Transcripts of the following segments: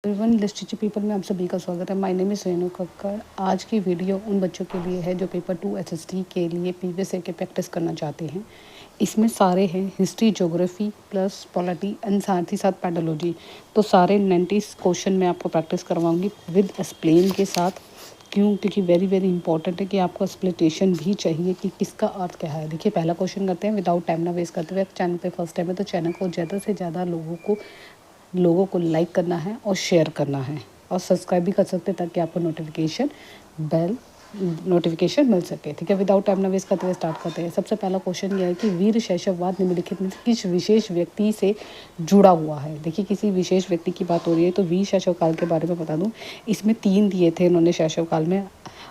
Everyone literature paper में आप सभी का स्वागत है। My name is Renu Kakkar. आज की वीडियो उन बच्चों के लिए है जो पेपर 2 एसएसटी के लिए प्रीवियस ईयर के प्रैक्टिस करना चाहते हैं। इसमें सारे हैं history, geography plus polity and साथ ही साथ पैडोलॉजी। तो सारे 90 क्वेश्चन मैं आपको प्रैक्टिस करवाऊंगी विद एक्सप्लेन के साथ। क्यों? क्योंकि वेरी इंपॉर्टेंट है कि आपको एक्सप्लेनेशन भी चाहिए कि किसका अर्थ क्या है। देखिए, पहला क्वेश्चन करते हैं विदाउट टाइम ना वेस्ट करते हुए। चैनल पे फर्स्ट टाइम है तो चैनल को ज़्यादा से ज़्यादा लोगों को लाइक करना है और शेयर करना है और सब्सक्राइब भी कर सकते हैं ताकि आपको नोटिफिकेशन मिल सके। ठीक है, विदाउट टाइम ना वेस्ट करते हुए स्टार्ट करते हैं। सबसे पहला क्वेश्चन यह है कि वीर शैशववाद निम्नलिखित में किस विशेष व्यक्ति से जुड़ा हुआ है। देखिए, किसी विशेष व्यक्ति की बात हो रही है तो वीर शैशव काल के बारे में बता दूं। इसमें 3 दिए थे इन्होंने शैशव काल में।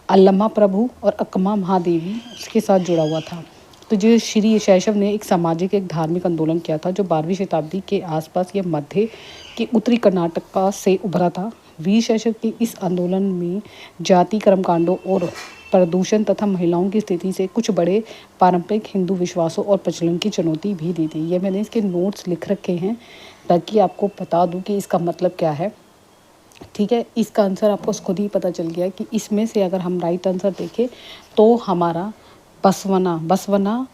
अल्लमा प्रभु और अक्मा महादेवी उसके साथ जुड़ा हुआ था। तो जो श्री शैशव ने एक सामाजिक एक धार्मिक आंदोलन किया था जो 12वीं शताब्दी के आसपास या मध्य के उत्तरी कर्नाटक से उभरा था। वीर शैशव के इस आंदोलन में जाति कर्मकांडों और प्रदूषण तथा महिलाओं की स्थिति से कुछ बड़े पारंपरिक हिंदू विश्वासों और प्रचलन की चुनौती भी दी थी। ये मैंने इसके नोट्स लिख रखे हैं ताकि आपको बता दूं कि इसका मतलब क्या है। ठीक है, इसका आंसर आपको खुद ही पता चल गया कि इसमें से अगर हम राइट आंसर देखें तो हमारा बसवना,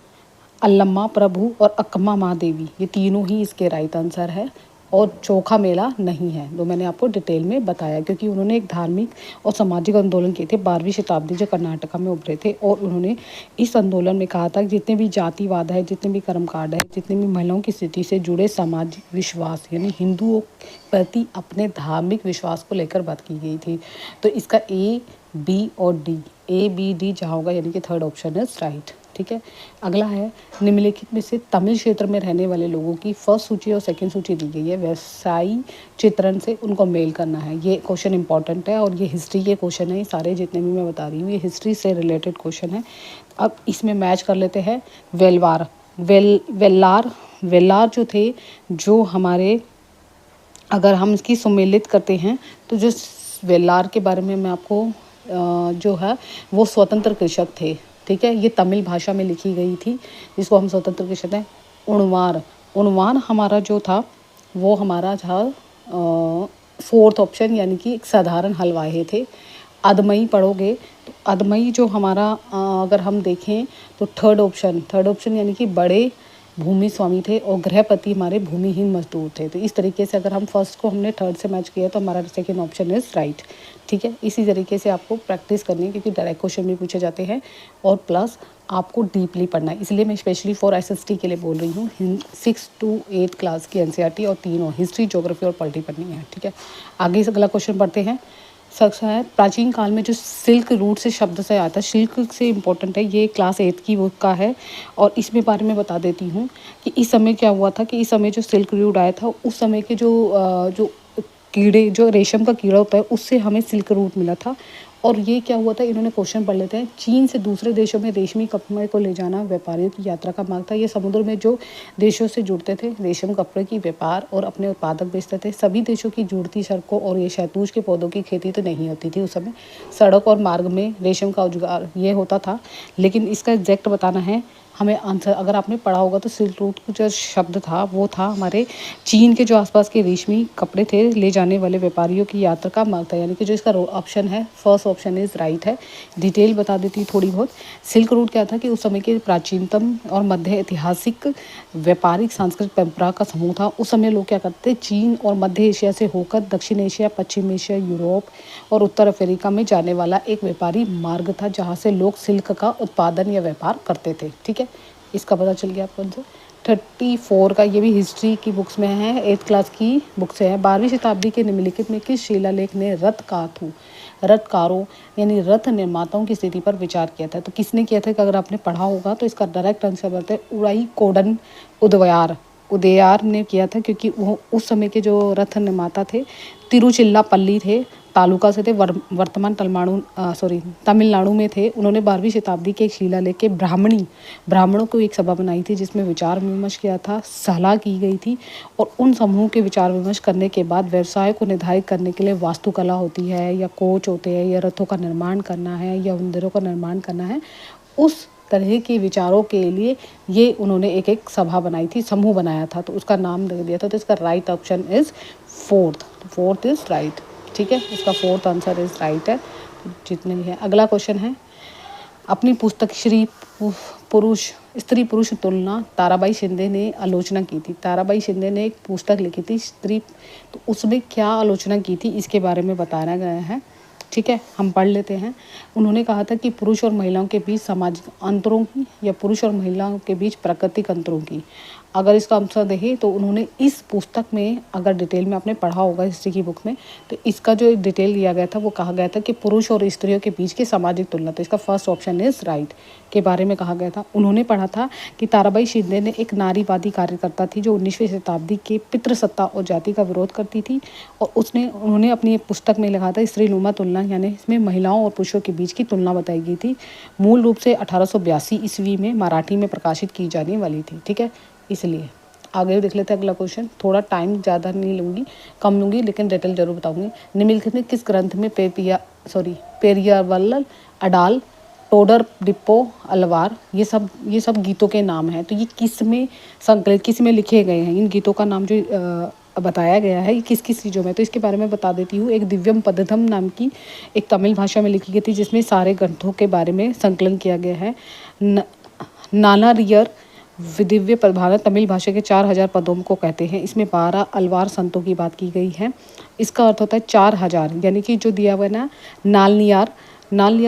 अल्लमा प्रभु और अक्मा महादेवी ये तीनों ही इसके राइट आंसर है। और चोखा मेला नहीं है, जो मैंने आपको डिटेल में बताया, क्योंकि उन्होंने एक धार्मिक और सामाजिक आंदोलन किए थे 12वीं शताब्दी जो कर्नाटका में उभरे थे। और उन्होंने इस आंदोलन में कहा था कि जितने भी जातिवाद है, जितने भी कर्मकांड है, जितने भी महिलाओं की स्थिति से जुड़े सामाजिक विश्वास यानी हिंदुओं प्रति अपने धार्मिक विश्वास को लेकर बात की गई थी। तो इसका ए बी डी जहाँ होगा यानी कि थर्ड ऑप्शन इज राइट। ठीक है, अगला है निम्नलिखित में से तमिल क्षेत्र में रहने वाले लोगों की फर्स्ट सूची और सेकंड सूची दी गई है, व्यवसायी चित्रण से उनको मेल करना है। ये क्वेश्चन इंपॉर्टेंट है और ये हिस्ट्री के क्वेश्चन है। सारे जितने भी मैं बता रही हूँ ये हिस्ट्री से रिलेटेड क्वेश्चन है। अब इसमें मैच कर लेते हैं वेल्लार जो थे, जो हमारे अगर हम इसकी सुमेलित करते हैं तो जो वेल्लार के बारे में मैं आपको जो है वो स्वतंत्र कृषक थे। ठीक है, ये तमिल भाषा में लिखी गई थी जिसको हम स्वतंत्र कृषक हैं। उणवार हमारा जो था वो हमारा था फोर्थ ऑप्शन यानी कि एक साधारण हलवाई थे। अदमई पढ़ोगे तो अदमई जो हमारा अगर हम देखें तो थर्ड ऑप्शन यानी कि बड़े भूमि स्वामी थे और गृहपति हमारे भूमिहीन मजदूर थे। तो इस तरीके से अगर हम फर्स्ट को हमने थर्ड से मैच किया तो हमारा सेकंड ऑप्शन इज राइट। ठीक है, इसी तरीके से आपको प्रैक्टिस करनी है क्योंकि डायरेक्ट क्वेश्चन भी पूछे जाते हैं और प्लस आपको डीपली पढ़ना है। इसलिए मैं स्पेशली फॉर एसएसटी के लिए बोल रही हूँ। 6 to 8 क्लास की एनसीईआरटी और तीनों हिस्ट्री, ज्योग्राफी और पॉलिटी पढ़नी है। ठीक है, आगे से अगला क्वेश्चन पढ़ते हैं। सकता है प्राचीन काल में जो सिल्क रूट से शब्द से आता है, सिल्क से इम्पोर्टेंट है, ये क्लास 8 की बुक का है। और इसमें बारे में बता देती हूँ कि इस समय क्या हुआ था कि इस समय जो सिल्क रूट आया था उस समय के जो कीड़े, जो रेशम का कीड़ा होता है उससे हमें सिल्क रूट मिला था। और ये क्या हुआ था, इन्होंने क्वेश्चन पढ़ लेते हैं। चीन से दूसरे देशों में रेशमी कपड़े को ले जाना व्यापारियों की यात्रा का मार्ग था। ये समुद्र में जो देशों से जुड़ते थे रेशम कपड़े की व्यापार और अपने उत्पादक बेचते थे। सभी देशों की जुड़ती सड़कों और ये शहतूश के पौधों की खेती तो नहीं होती थी उस समय। सड़क और मार्ग में रेशम का रोजगार ये होता था। लेकिन इसका एग्जैक्ट बताना है हमें आंसर। अगर आपने पढ़ा होगा तो सिल्क रूट का जो शब्द था वो था हमारे चीन के जो आसपास के रेशमी कपड़े थे ले जाने वाले व्यापारियों की यात्रा का मार्ग था। यानी कि जो इसका ऑप्शन है फर्स्ट ऑप्शन इज राइट है। डिटेल बता देती थोड़ी बहुत। सिल्क रूट क्या था कि उस समय के प्राचीनतम और मध्य ऐतिहासिक व्यापारिक सांस्कृतिक परंपरा का समूह था। उस समय लोग क्या करते, चीन और मध्य एशिया से होकर दक्षिण एशिया, पश्चिम एशिया, यूरोप और उत्तर अफ्रीका में जाने वाला एक व्यापारी मार्ग था जहाँ से लोग सिल्क का उत्पादन या व्यापार करते थे। ठीक है, इसका पता चल गया आपको आंसर। 34 का ये भी हिस्ट्री की बुक्स में है, 8th क्लास की बुक से है। 12वीं शताब्दी के निम्नलिखित में किस शिलालेख ने रथकारों यानी रथ निर्माताओं की स्थिति पर विचार किया था। तो किसने किया था कि अगर आपने पढ़ा होगा तो इसका डायरेक्ट आंसर बताते हैं उड़ाई कोडन उदयार ने किया था, क्योंकि वो उस समय के जो रथ निर्माता थे तिरुचिल्लापल्ली थे, तालुका से थे, वर्तमान तमिलनाडु में थे। उन्होंने 12वीं शताब्दी के एक शिलालेख के ब्राह्मणों को एक सभा बनाई थी जिसमें विचार विमर्श किया था, सलाह की गई थी। और उन समूह के विचार विमर्श करने के बाद व्यवसाय को निर्धारित करने के लिए वास्तुकला होती है या कोच होते हैं या रथों का निर्माण करना है या मंदिरों का निर्माण करना है, उस तरह के विचारों के लिए ये उन्होंने एक एक सभा बनाई थी, समूह बनाया था, तो उसका नाम दे दिया था। तो इसका right option is fourth. Fourth is right. ठीक है, इसका फोर्थ आंसर इज़ राइट है जितने भी है। अगला क्वेश्चन है, अपनी पुस्तक स्त्री पुरुष तुलना ताराबाई शिंदे ने आलोचना की थी। ताराबाई शिंदे ने एक पुस्तक लिखी थी स्त्री, तो उसमें क्या आलोचना की थी इसके बारे में बताया गया है। ठीक है, हम पढ़ लेते हैं। उन्होंने कहा था कि पुरुष और महिलाओं के बीच सामाजिक अंतरों की या पुरुष और महिलाओं के बीच प्राकृतिक अंतरों की। अगर इसका आंसर देखें तो उन्होंने इस पुस्तक में, अगर डिटेल में आपने पढ़ा होगा हिस्ट्री की बुक में, तो इसका जो एक डिटेल दिया गया था वो कहा गया था कि पुरुष और स्त्रियों के बीच की सामाजिक तुलना। तो इसका फर्स्ट ऑप्शन इज राइट के बारे में कहा गया था। उन्होंने पढ़ा था कि ताराबाई शिंदे ने एक नारीवादी कार्यकर्ता थी जो 19वीं शताब्दी के पितृसत्ता और जाति का विरोध करती थी, और उन्होंने अपनी एक पुस्तक में लिखा था स्त्रीनुमा तुलना, यानी इसमें महिलाओं और पुरुषों के बीच की तुलना बताई गई थी। मूल रूप से 1882 ईस्वी में मराठी में प्रकाशित की जाने वाली थी। ठीक है, इसलिए आगे देख लेते हैं अगला क्वेश्चन। थोड़ा टाइम ज़्यादा नहीं लूँगी, कम लूँगी, लेकिन डिटेल जरूर बताऊँगी। निम्नलिखित में किस ग्रंथ में पेरियावल्लल, अडाल, टोडर डिप्पो, अलवार, ये सब गीतों के नाम हैं। तो ये किस में संकलित, किस में लिखे गए हैं? इन गीतों का नाम जो बताया गया है ये किस किस चीज़ों में, तो इसके बारे में बता देती हूँ। एक दिव्यम पद्धतम नाम की एक तमिल भाषा में लिखी गई थी जिसमें सारे ग्रंथों के बारे में संकलन किया गया है। नानारियर विदिव्य प्रभावन तमिल भाषा के 4000 पदों को कहते हैं। इसमें 12 अलवार संतों की बात की गई है। इसका अर्थ होता है 4000, यानी कि जो दिया हुआ है ना, नालनियार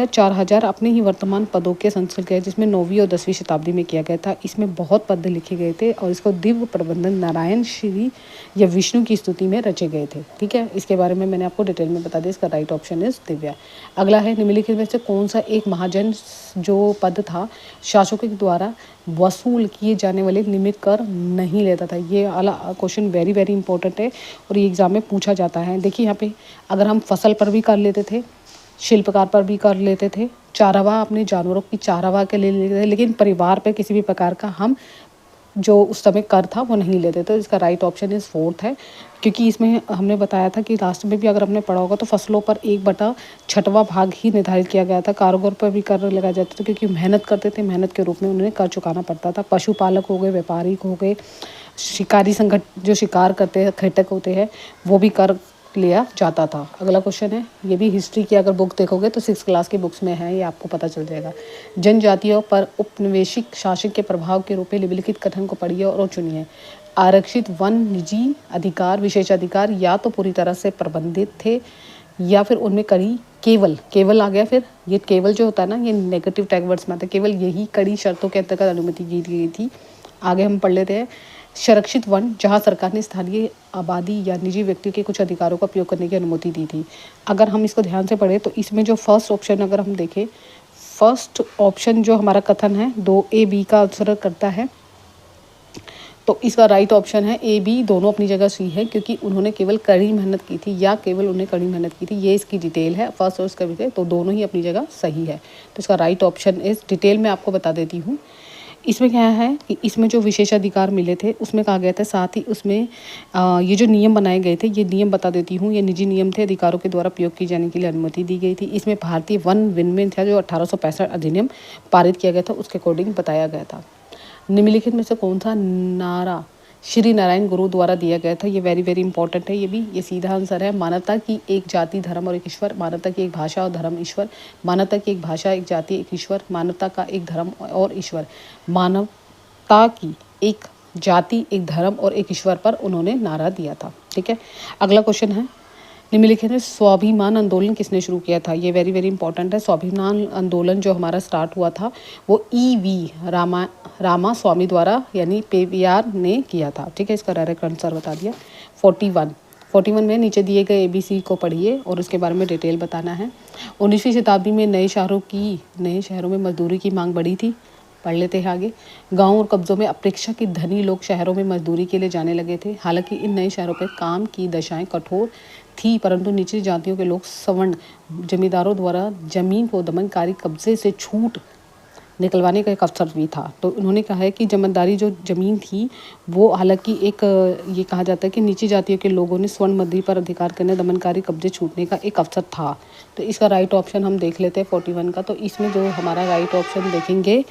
4000 अपने ही वर्तमान पदों के संकलन किया, जिसमें 9वीं और 10वीं शताब्दी में किया गया था। इसमें बहुत पद लिखे गए थे और इसको दिव्य प्रबंधन नारायण श्री या विष्णु की स्तुति में रचे गए थे। ठीक है, इसके बारे में मैंने आपको डिटेल में बता दिया। इसका राइट ऑप्शन इज दिव्या। अगला है, निम्नलिखित में से कौन सा एक महाजन जो पद था शासकों के द्वारा वसूल किए जाने वाले नियमित कर नहीं लेता था। ये वाला क्वेश्चन वेरी वेरी इंपॉर्टेंट है और ये एग्जाम में पूछा जाता है। देखिए यहाँ पे अगर हम फसल पर भी कर लेते थे, शिल्पकार पर भी कर लेते थे, चारावाह अपने जानवरों की चारावाह के लिए लेते थे, लेकिन परिवार पे किसी भी प्रकार का हम जो उस समय कर था वो नहीं लेते। तो इसका राइट ऑप्शन इज फोर्थ है, क्योंकि इसमें हमने बताया था कि लास्ट में भी अगर हमने पढ़ा होगा तो फसलों पर 1/6वां भाग ही निर्धारित किया गया था। कारोबार पर भी कर लगाया जाता था क्योंकि मेहनत करते थे, मेहनत के रूप में उन्हें कर चुकाना पड़ता था। पशुपालक हो गए, व्यापारी हो गए, शिकारी संगठन जो शिकार करते हैं, खटक होते हैं, वो भी कर लिया जाता था। अगला क्वेश्चन है, ये भी हिस्ट्री की अगर बुक देखोगे तो 6th क्लास की बुक्स में है, ये आपको पता चल जाएगा। जनजातियों पर उपनिवेशिक शासन के प्रभाव के रूप में निम्नलिखित कथन को पढ़िए और चुनिए। आरक्षित वन निजी अधिकार, विशेषाधिकार या तो पूरी तरह से प्रबंधित थे या फिर उनमें कड़ी केवल आ गया। फिर ये केवल जो होता है ना, ये नेगेटिव टैग वर्ड्स में आता है। केवल यही कड़ी शर्तों के अंतर्गत अनुमति दी गई थी। आगे हम पढ़ लेते हैं। संरक्षित वन, जहां सरकार ने स्थानीय आबादी या निजी व्यक्ति के कुछ अधिकारों का उपयोग करने की अनुमति दी थी। अगर हम इसको ध्यान से पढ़ें तो इसमें जो फर्स्ट ऑप्शन अगर हम देखें, फर्स्ट ऑप्शन जो हमारा कथन है 2A-B का आंसर करता है, तो इसका राइट ऑप्शन है A-B, दोनों अपनी जगह सही है, क्योंकि उन्होंने केवल कड़ी मेहनत की थी या केवल उन्हें कड़ी मेहनत की थी, ये इसकी डिटेल है फर्स्ट और इसका भी, तो दोनों ही अपनी जगह सही है। तो इसका राइट ऑप्शन इस डिटेल में आपको बता देती हूँ। इसमें क्या है कि इसमें जो विशेषाधिकार मिले थे उसमें कहा गया था, साथ ही उसमें ये जो नियम बनाए गए थे, ये नियम बता देती हूँ, ये निजी नियम थे, अधिकारों के द्वारा प्रयोग किए जाने के लिए अनुमति दी गई थी। इसमें भारतीय वन विनिमय था जो 1865 अधिनियम पारित किया गया था, उसके अकॉर्डिंग बताया गया था। निम्नलिखित में से कौन सा नारा श्री नारायण गुरु द्वारा दिया गया था? ये वेरी वेरी इंपॉर्टेंट है। ये सीधा आंसर है। मानवता की एक जाति, धर्म और एक ईश्वर। मानवता की एक भाषा और धर्म, ईश्वर। मानवता की एक भाषा, एक जाति, एक ईश्वर। मानवता का एक धर्म और ईश्वर। मानवता की एक जाति, एक धर्म और एक ईश्वर पर उन्होंने नारा दिया था। ठीक है, अगला क्वेश्चन है, निम्नलिखित में स्वाभिमान आंदोलन किसने शुरू किया था? ये वेरी वेरी इंपॉर्टेंट है। स्वाभिमान आंदोलन जो हमारा स्टार्ट हुआ था वो E.V. रामा स्वामी द्वारा यानी पेरियार ने किया था। ठीक है, इसका डायरेक्ट आंसर बता दिया। 41 में नीचे दिए गए ABC को पढ़िए और उसके बारे में डिटेल बताना है। 19वीं शताब्दी में नए शहरों में मजदूरी की मांग बढ़ी थी। पढ़ लेते हैं आगे। गाँव और कब्जों में अपेक्षाकृत धनी लोग शहरों में मजदूरी के लिए जाने लगे थे। हालांकि इन नए शहरों पर काम की दशाएं कठोर थी, परंतु निचली जातियों के लोग सवर्ण जमींदारों द्वारा जमीन को दमनकारी कब्जे से छूट निकलवाने का एक अवसर भी था। तो उन्होंने कहा है कि जमींदारी जो ज़मीन थी वो हालांकि एक ये कहा जाता है कि नीची जातियों के लोगों ने स्वर्ण मध्य पर अधिकार करने, दमनकारी कब्जे छूटने का एक अवसर था। तो इसका राइट ऑप्शन हम देख लेते हैं 41 का। तो इसमें जो हमारा राइट ऑप्शन देखेंगे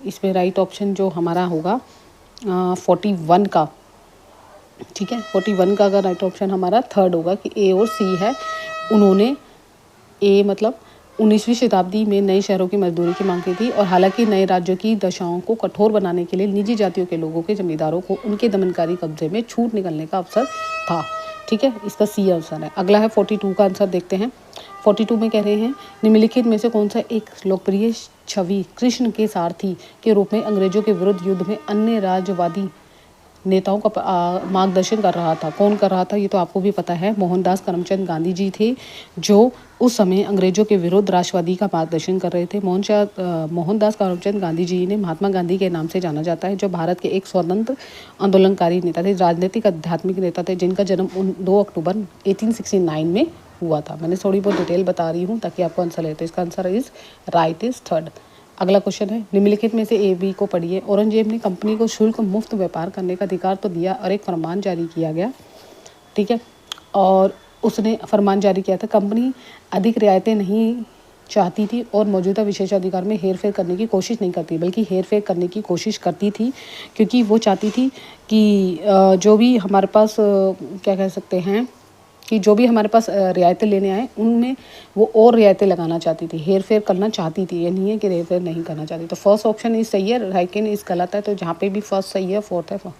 इसमें राइट ऑप्शन जो हमारा होगा 41 का, ठीक है। 41 का अगर राइट ऑप्शन हमारा थर्ड होगा कि ए और सी है। उन्होंने ए मतलब 19वीं शताब्दी में नए शहरों की मजदूरी की मांग की थी, और हालांकि नए राज्यों की दशाओं को कठोर बनाने के लिए निजी जातियों के लोगों के जमींदारों को उनके दमनकारी कब्जे में छूट निकलने का अवसर था, ठीक है। इसका सी आंसर है। अगला है 42 का आंसर देखते हैं। 42 में कह रहे हैं निम्नलिखित में से कौन सा एक लोकप्रिय छवि कृष्ण के सारथी के रूप में अंग्रेजों के विरुद्ध युद्ध में अन्य राजवादी नेताओं का मार्गदर्शन कर रहा था। कौन कर रहा था ये तो आपको भी पता है, मोहनदास करमचंद गांधी जी थे, जो उस समय अंग्रेजों के विरुद्ध राष्ट्रवादी का मार्गदर्शन कर रहे थे। मोहनदास करमचंद गांधी जी ने महात्मा गांधी के नाम से जाना जाता है, जो भारत के एक स्वतंत्र आंदोलनकारी नेता थे, राजनीतिक आध्यात्मिक नेता थे, जिनका जन्म 2 अक्टूबर 1869 में हुआ था। मैंने थोड़ी बहुत डिटेल बता रही हूँ ताकि आपको आंसर लेते। इसका answer is right is third. अगला क्वेश्चन है निम्नलिखित में से ए बी को पढ़िए। औरंगजेब ने कंपनी को शुल्क मुक्त व्यापार करने का अधिकार तो दिया और एक फरमान जारी किया गया, ठीक है। और उसने फरमान जारी किया था कंपनी अधिक रियायतें नहीं चाहती थी और मौजूदा विशेषाधिकार में हेरफेर करने की कोशिश नहीं करती, बल्कि हेरफेर करने की कोशिश करती थी, क्योंकि वो चाहती थी कि जो भी हमारे पास क्या कह सकते हैं कि जो भी हमारे पास रियायतें लेने आए उनमें वो और रियायतें लगाना चाहती थी, हेर फेर करना चाहती थी। ये नहीं है कि हेर फेर नहीं करना चाहती। तो फर्स्ट ऑप्शन इस सही है, सेकंड इस गलत है, तो जहाँ पे भी फर्स्ट सही है फोर्थ है।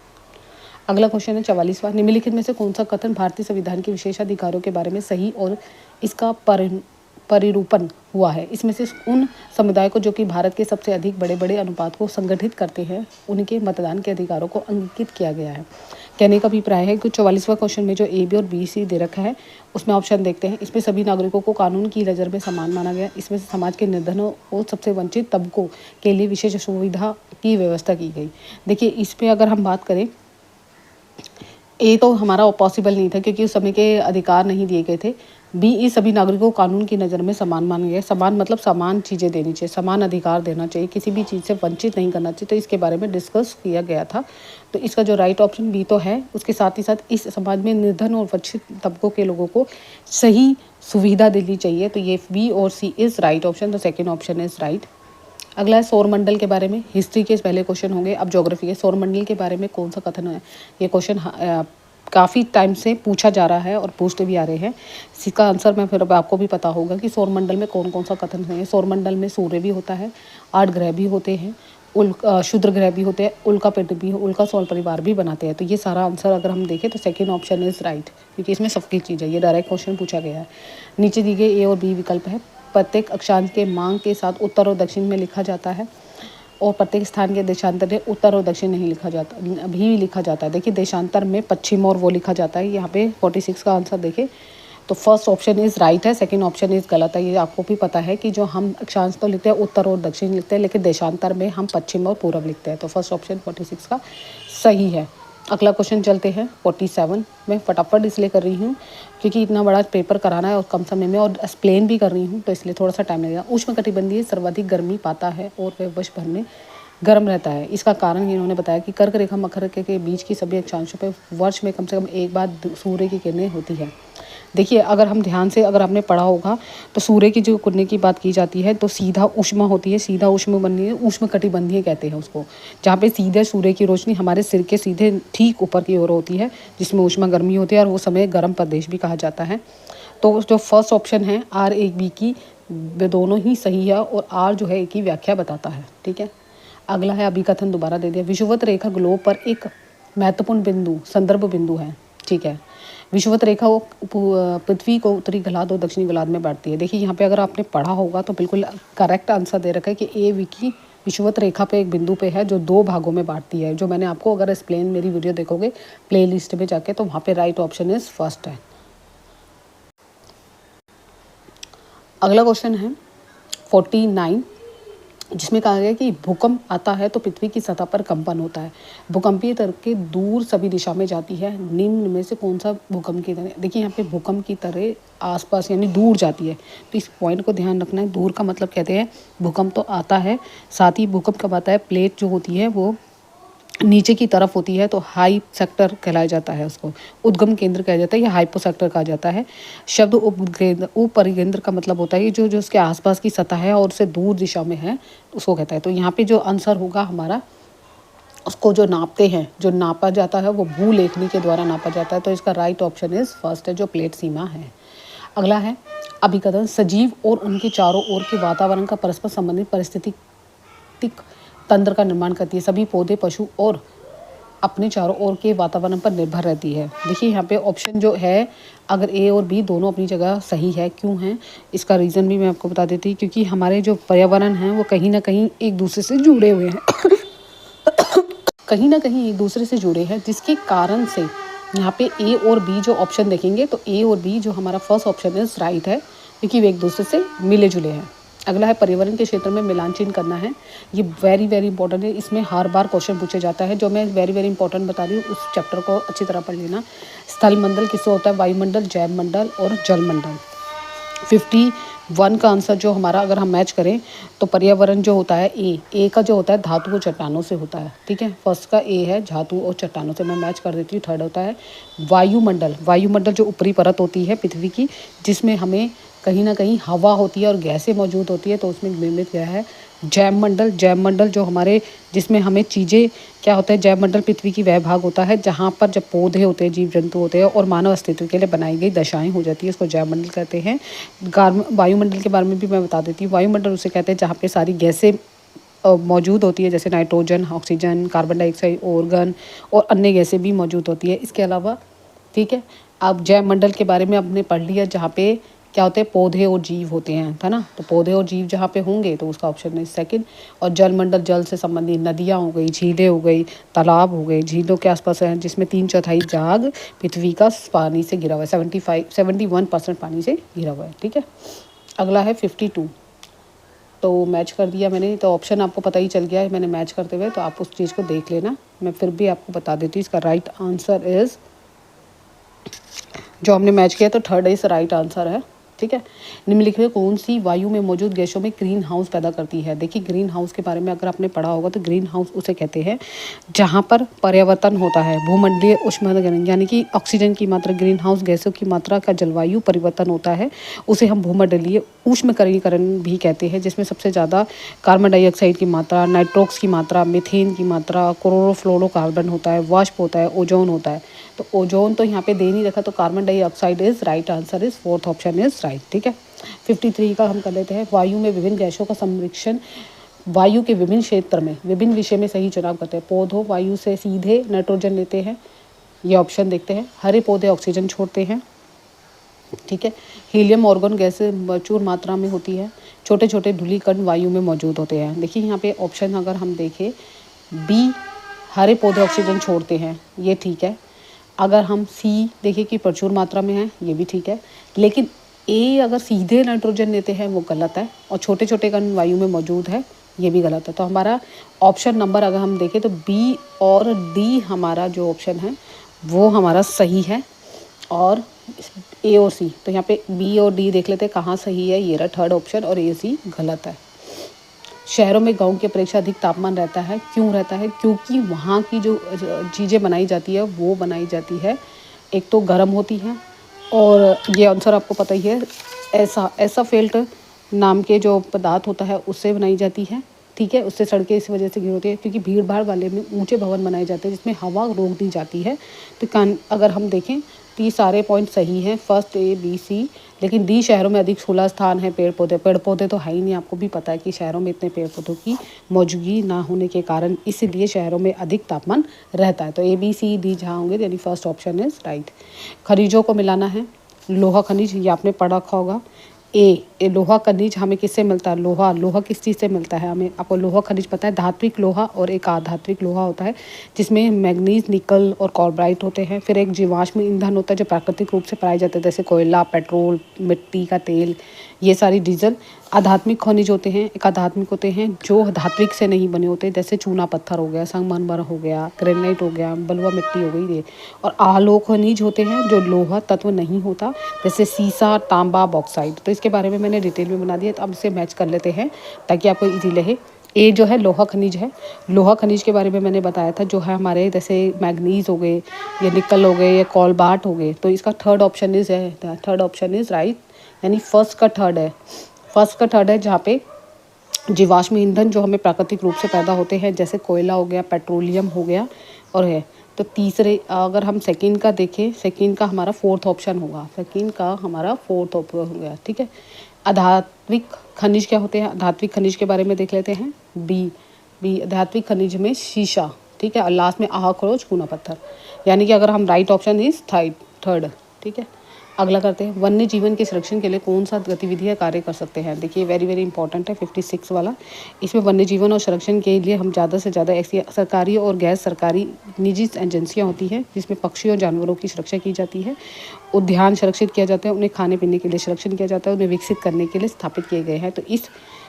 अगला क्वेश्चन है 44वां। निम्नलिखित में से कौन सा कथन भारतीय संविधान के विशेषाधिकारों के बारे में सही और इसका परिरूपण हुआ है? इसमें से उन समुदाय को जो कि भारत के सबसे अधिक बड़े बड़े अनुपात को संगठित करते हैं उनके मतदान के अधिकारों को अंकित किया गया है। कहने का अभिप्राय है कि 44वां क्वेश्चन में जो ए बी और बी सी दे रखा है उसमें ऑप्शन देखते हैं। इसमें सभी नागरिकों को कानून की नज़र में समान माना गया। इसमें से समाज के निर्धनों और सबसे वंचित तबकों के लिए विशेष सुविधा की व्यवस्था की गई। देखिए इस पर अगर हम बात करें, ए तो हमारा पॉसिबल नहीं था क्योंकि उस समय के अधिकार नहीं दिए गए थे। बी इस सभी नागरिकों को कानून की नज़र में समान माना गया। समान मतलब समान चीज़ें देनी चाहिए, समान अधिकार देना चाहिए, किसी भी चीज़ से वंचित नहीं करना चाहिए। तो इसके बारे में डिस्कस किया गया था। तो इसका जो राइट ऑप्शन बी तो है। उसके साथ ही साथ इस समाज में निर्धन और वंचित तबकों के लोगों को सही सुविधा देनी चाहिए। तो ये बी और सी इज़ राइट ऑप्शन। तो सेकेंड ऑप्शन इज़ राइट। अगला है सौरमंडल के बारे में। हिस्ट्री के पहले क्वेश्चन होंगे, अब ज्योग्राफी के। सौरमंडल के बारे में कौन सा कथन है? ये क्वेश्चन काफ़ी टाइम से पूछा जा रहा है और पूछते भी आ रहे हैं। इसका आंसर मैं फिर अब आपको भी पता होगा कि सौरमंडल में कौन कौन सा कथन है। सौरमंडल में सूर्य भी होता है, 8 ग्रह भी होते हैं, क्षुद्र ग्रह भी होते हैं, उल्का पिंड भी, उल्का सौर परिवार भी बनाते हैं। तो ये सारा आंसर अगर हम देखें तो सेकेंड ऑप्शन इज़ राइट, क्योंकि इसमें सबकी चीज़ है। ये डायरेक्ट क्वेश्चन पूछा गया है। नीचे दी गई ए और बी विकल्प है। प्रत्येक अक्षांश के मांग के साथ उत्तर और दक्षिण में लिखा जाता है, और प्रत्येक स्थान के देशांतर में उत्तर और दक्षिण नहीं लिखा जाता, भी लिखा जाता है। देखिए देशांतर में पश्चिम और वो लिखा जाता है। यहाँ पे 46 का आंसर देखें तो फर्स्ट ऑप्शन इज़ राइट है, सेकंड ऑप्शन इज़ गलत है। ये आपको भी पता है कि जो हम अक्षांश तो लिखते हैं उत्तर और दक्षिण लिखते हैं, लेकिन देशांतर में हम पश्चिम और पूर्व लिखते हैं। तो फर्स्ट ऑप्शन 46 का सही है। अगला क्वेश्चन चलते हैं 47। मैं फटाफट इसलिए कर रही हूँ क्योंकि इतना बड़ा पेपर कराना है और कम समय में, और एक्सप्लेन भी कर रही हूँ, तो इसलिए थोड़ा सा टाइम लगेगा। उष्णकटिबंधीय सर्वाधिक गर्मी पाता है और वह वर्ष भर में गर्म रहता है। इसका कारण इन्होंने बताया कि कर्क रेखा मकर के बीच की सभी अक्षांशों पर वर्ष में कम से कम एक बार सूर्य की किरणें होती है। देखिए अगर हम ध्यान से अगर आपने पढ़ा होगा तो सूर्य की जो किरणें की बात की जाती है तो सीधा उष्मा होती है, सीधा उष्मा बननी है, उष्णकटिबंधीय कहते हैं उसको, जहाँ पे सीधे सूर्य की रोशनी हमारे सिर के सीधे ठीक ऊपर की ओर होती है, जिसमें उष्मा गर्मी होती है और वो समय गर्म प्रदेश भी कहा जाता है। तो जो फर्स्ट ऑप्शन है आर एक बी की, वे दोनों ही सही है, और आर जो है एक ही व्याख्या बताता है, ठीक है। अगला है अभिकथन दोबारा दे दिया। विषुवत रेखा ग्लोब पर एक महत्वपूर्ण बिंदु संदर्भ बिंदु है, ठीक है। विषुवत रेखा वो पृथ्वी को उत्तरी गोलार्ध और दक्षिणी गोलार्ध में बांटती है। देखिए यहाँ पे अगर आपने पढ़ा होगा तो बिल्कुल करेक्ट आंसर दे रखा है कि ए विकी विषुवत रेखा पे एक बिंदु पे है जो 2 भागों में बांटती है, जो मैंने आपको अगर एक्सप्लेन मेरी वीडियो देखोगे प्ले लिस्ट में जाके तो वहाँ पे राइट ऑप्शन इज फर्स्ट है। अगला क्वेश्चन है 49, जिसमें कहा गया कि भूकंप आता है तो पृथ्वी की सतह पर कंपन होता है। भूकंपीय तरंगें दूर सभी दिशा में जाती है, निम्न में से कौन सा भूकंप की तरह? देखिए यहाँ पे भूकंप की तरह आसपास यानी दूर जाती है, तो इस पॉइंट को ध्यान रखना है। दूर का मतलब कहते हैं भूकंप तो आता है, साथ ही भूकंप कब आता है? प्लेट जो होती है वो नीचे की तरफ होती है तो हाई सेक्टर कहलाया जाता है, उसको उद्गम केंद्र कहा जाता है या हाइपो सेक्टर कहा जाता है। शब्द उपरिकेंद्र का मतलब होता है कि जो उसके आसपास की सतह है और उससे दूर दिशा में है उसको कहता है। तो यहाँ पे जो आंसर होगा हमारा, उसको जो नापते हैं, जो नापा जाता है वो भूलेखनी के द्वारा नापा जाता है। तो इसका राइट ऑप्शन इज फर्स्ट है, जो प्लेट सीमा है। अगला है अभिकथन, सजीव और उनके चारों ओर के वातावरण का परस्पर संबंधित पारिस्थितिक तंत्र का निर्माण करती है। सभी पौधे, पशु और अपने चारों ओर के वातावरण पर निर्भर रहती है। देखिए यहाँ पे ऑप्शन जो है, अगर ए और बी दोनों अपनी जगह सही है, क्यों है इसका रीज़न भी मैं आपको बता देती हूँ। क्योंकि हमारे जो पर्यावरण हैं वो कहीं ना कहीं एक दूसरे से जुड़े हुए हैं कहीं ना कहीं एक दूसरे से जुड़े हैं, जिसके कारण से यहाँ पे ए और बी जो ऑप्शन देखेंगे तो ए और बी जो हमारा फर्स्ट ऑप्शन इज राइट है, क्योंकि वे एक दूसरे से मिले जुले हैं। अगला है पर्यावरण के क्षेत्र में मिलान चिन्ह करना है। ये वेरी वेरी इंपॉर्टेंट है, इसमें हर बार क्वेश्चन पूछा जाता है। जो मैं वेरी वेरी इंपॉर्टेंट बता रही हूँ उस चैप्टर को अच्छी तरह पढ़ लेना। स्थल मंडल किससे होता है? वायुमंडल, जैव मंडल और जल मंडल। 51 का आंसर जो हमारा, अगर हम मैच करें तो पर्यावरण जो होता है ए का जो होता है धातु और चट्टानों से होता है। ठीक है, फर्स्ट का ए है धातु और चट्टानों से, मैं मैच कर देती हूँ। थर्ड होता है वायुमंडल। वायुमंडल जो ऊपरी परत होती है पृथ्वी की, जिसमें हमें कहीं ना कहीं हवा होती है और गैसें मौजूद होती है, तो उसमें निर्मित गया है जैव मंडल। जैव मंडल जो हमारे, जिसमें हमें चीज़ें क्या होता है, जैव मंडल पृथ्वी की वह भाग होता है जहाँ पर जब पौधे होते हैं, जीव जंतु होते हैं और मानव अस्तित्व के लिए बनाई गई दशाएं हो जाती है, उसको जैव मंडल कहते हैं। वायुमंडल के बारे में भी मैं बता देती हूँ। वायुमंडल उसे कहते हैं जहाँ पे सारी गैसें मौजूद होती है, जैसे nitrogen, oxygen, carbon dioxide, organ और अन्य गैसें भी मौजूद होती है इसके अलावा। ठीक है, अब जैव मंडल के बारे में आपने पढ़ लिया, जहाँ पे क्या होते हैं, पौधे और जीव होते हैं, है ना। तो पौधे और जीव जहाँ पे होंगे तो उसका ऑप्शन है सेकंड। और जल मंडल, जल से संबंधित नदियाँ हो गई, झीलें हो गई, तालाब हो गए, झीलों के आसपास हैं, जिसमें 3/4 भाग पृथ्वी का पानी से घिरा हुआ है। 71% पानी से घिरा हुआ है। ठीक है, अगला है 52। तो मैच कर दिया मैंने, तो ऑप्शन आपको पता ही चल गया है मैंने मैच करते हुए, तो आप उस चीज़ को देख लेना। मैं फिर भी आपको बता देती हूँ, इसका राइट आंसर इज़, जो हमने मैच किया तो थर्ड इज राइट आंसर है। ठीक है, निम्नलिखित में कौन सी वायु में मौजूद गैसों में ग्रीन हाउस पैदा करती है? देखिए, ग्रीन हाउस के बारे में अगर आपने पढ़ा होगा तो ग्रीन हाउस उसे कहते हैं जहाँ पर परिवर्तन होता है, भूमंडलीय उष्मागन, यानी कि ऑक्सीजन की मात्रा, ग्रीन हाउस गैसों की मात्रा का जलवायु परिवर्तन होता है, उसे हम भूमंडलीय उष्मीकरण भी कहते हैं, जिसमें सबसे ज़्यादा कार्बन डाइऑक्साइड की मात्रा, नाइट्रोक्स की मात्रा, मीथेन की मात्रा, क्लोरोफ्लोरोकार्बन होता है, वाष्प होता है, ओजोन होता है। तो ओजोन तो यहाँ पे दे नहीं रखा, तो carbon dioxide is right answer, is fourth option is right. ठीक है, 53 का हम कर लेते हैं। वायु में विभिन्न गैसों का संरक्षण, वायु के विभिन्न क्षेत्र में विभिन्न विषय में सही चुनाव करते हैं। पौधों वायु से सीधे नाइट्रोजन लेते हैं, ये ऑप्शन देखते हैं। हरे पौधे ऑक्सीजन छोड़ते हैं। ठीक है, हीलियम ऑर्गन गैस प्रचुर मात्रा में होती है। छोटे छोटे धूलिकण वायु में मौजूद होते हैं। देखिए यहाँ पे ऑप्शन अगर हम देखें, बी हरे पौधे ऑक्सीजन छोड़ते हैं, ये ठीक है। अगर हम सी देखें कि प्रचुर मात्रा में है, ये भी ठीक है। लेकिन ए अगर सीधे नाइट्रोजन लेते हैं वो गलत है, और छोटे छोटे कण वायु में मौजूद है, ये भी गलत है। तो हमारा ऑप्शन नंबर अगर हम देखें तो बी और डी हमारा जो ऑप्शन है वो हमारा सही है, और ए और सी, तो यहाँ पे बी और डी देख लेते हैं कहाँ सही है। ये रहा थर्ड ऑप्शन, और ए सी गलत है। शहरों में गांव की अपेक्षा अधिक तापमान रहता है, क्यों रहता है? क्योंकि वहाँ की जो चीज़ें बनाई जाती है वो बनाई जाती है, एक तो गर्म होती है, और ये आंसर आपको पता ही है, ऐसा फेल्ट नाम के जो पदार्थ होता है उससे बनाई जाती है। ठीक है, उससे सड़कें इस वजह से घिरी होती है क्योंकि भीड़ भाड़ वाले में ऊंचे भवन बनाए जाते हैं जिसमें हवा रोक दी जाती है। तो अगर हम देखें तो ये सारे पॉइंट सही हैं, फर्स्ट ए बी सी। लेकिन डी शहरों में अधिक खुला स्थान है, पेड़ पौधे तो है ही नहीं। आपको भी पता है कि शहरों में इतने पेड़ पौधों की मौजूदगी ना होने के कारण इसलिए शहरों में अधिक तापमान रहता है। तो ए बी सी डी जहाँ होंगे, यानी फर्स्ट ऑप्शन इज राइट। खनिजों को मिलाना है, लोहा खनिज, ये आपने पढ़ा रखा होगा। ए लोहा खनिज हमें किससे मिलता है? लोहा किस चीज़ से मिलता है हमें? आपको लोहा खनिज पता है, धात्विक लोहा और एक अधात्विक लोहा होता है, जिसमें मैग्नीज, निकल और कॉल्ब्राइट होते हैं। फिर एक जीवाश्म ईंधन होता है जो प्राकृतिक रूप से पाए जाते हैं, जैसे कोयला, पेट्रोल, मिट्टी का तेल, ये सारी डीजल। आध्यात्मिक खनिज होते हैं, एक आध्यात्मिक होते हैं जो धात्विक से नहीं बने होते, जैसे चूना पत्थर हो गया, संगमरमर हो गया, ग्रेनाइट हो गया, बलुआ मिट्टी हो गई ये। और आलोक खनिज होते हैं जो लोहा तत्व नहीं होता, जैसे सीसा, तांबा, बॉक्साइट। तो इसके बारे में मैंने डिटेल में बना दिया, तो अब इसे मैच कर लेते हैं ताकि आपको ईजी लगे। ए जो है लोहा खनिज है। लोहा खनिज के बारे में मैंने बताया था, जो है हमारे जैसे मैग्नीज हो गए या निकल हो गए या कोलबार्ट हो गए। तो इसका थर्ड ऑप्शन इज राइट, यानी फर्स्ट का थर्ड है जहाँ पे जीवाश्म ईंधन जो हमें प्राकृतिक रूप से पैदा होते हैं, जैसे कोयला हो गया, पेट्रोलियम हो गया और है। तो तीसरे अगर हम सेकंड का देखें, सेकंड का हमारा फोर्थ ऑप्शन होगा, हो गया, ठीक है। अधात्विक खनिज क्या होते हैं? अधात्विक खनिज के बारे में देख लेते हैं। बी अधात्विक खनिज में शीशा, ठीक है, और लास्ट में आह खरोच चूना पत्थर, यानी कि अगर हम राइट ऑप्शन इज थर्ड, ठीक है। अगला करते हैं, वन्य जीवन के संरक्षण के लिए कौन सा गतिविधियाँ कार्य कर सकते हैं? देखिए वेरी वेरी इंपॉर्टेंट है 56 वाला। इसमें वन्य जीवन और संरक्षण के लिए हम ज़्यादा से ज़्यादा ऐसी सरकारी और गैर सरकारी निजी एजेंसियाँ होती हैं जिसमें पक्षियों और जानवरों की सुरक्षा की जाती है। उद्यान संरक्षित किया जाता है, उन्हें खाने पीने के लिए संरक्षण किया जाता है, उन्हें विकसित करने के लिए स्थापित किए गए हैं। तो इस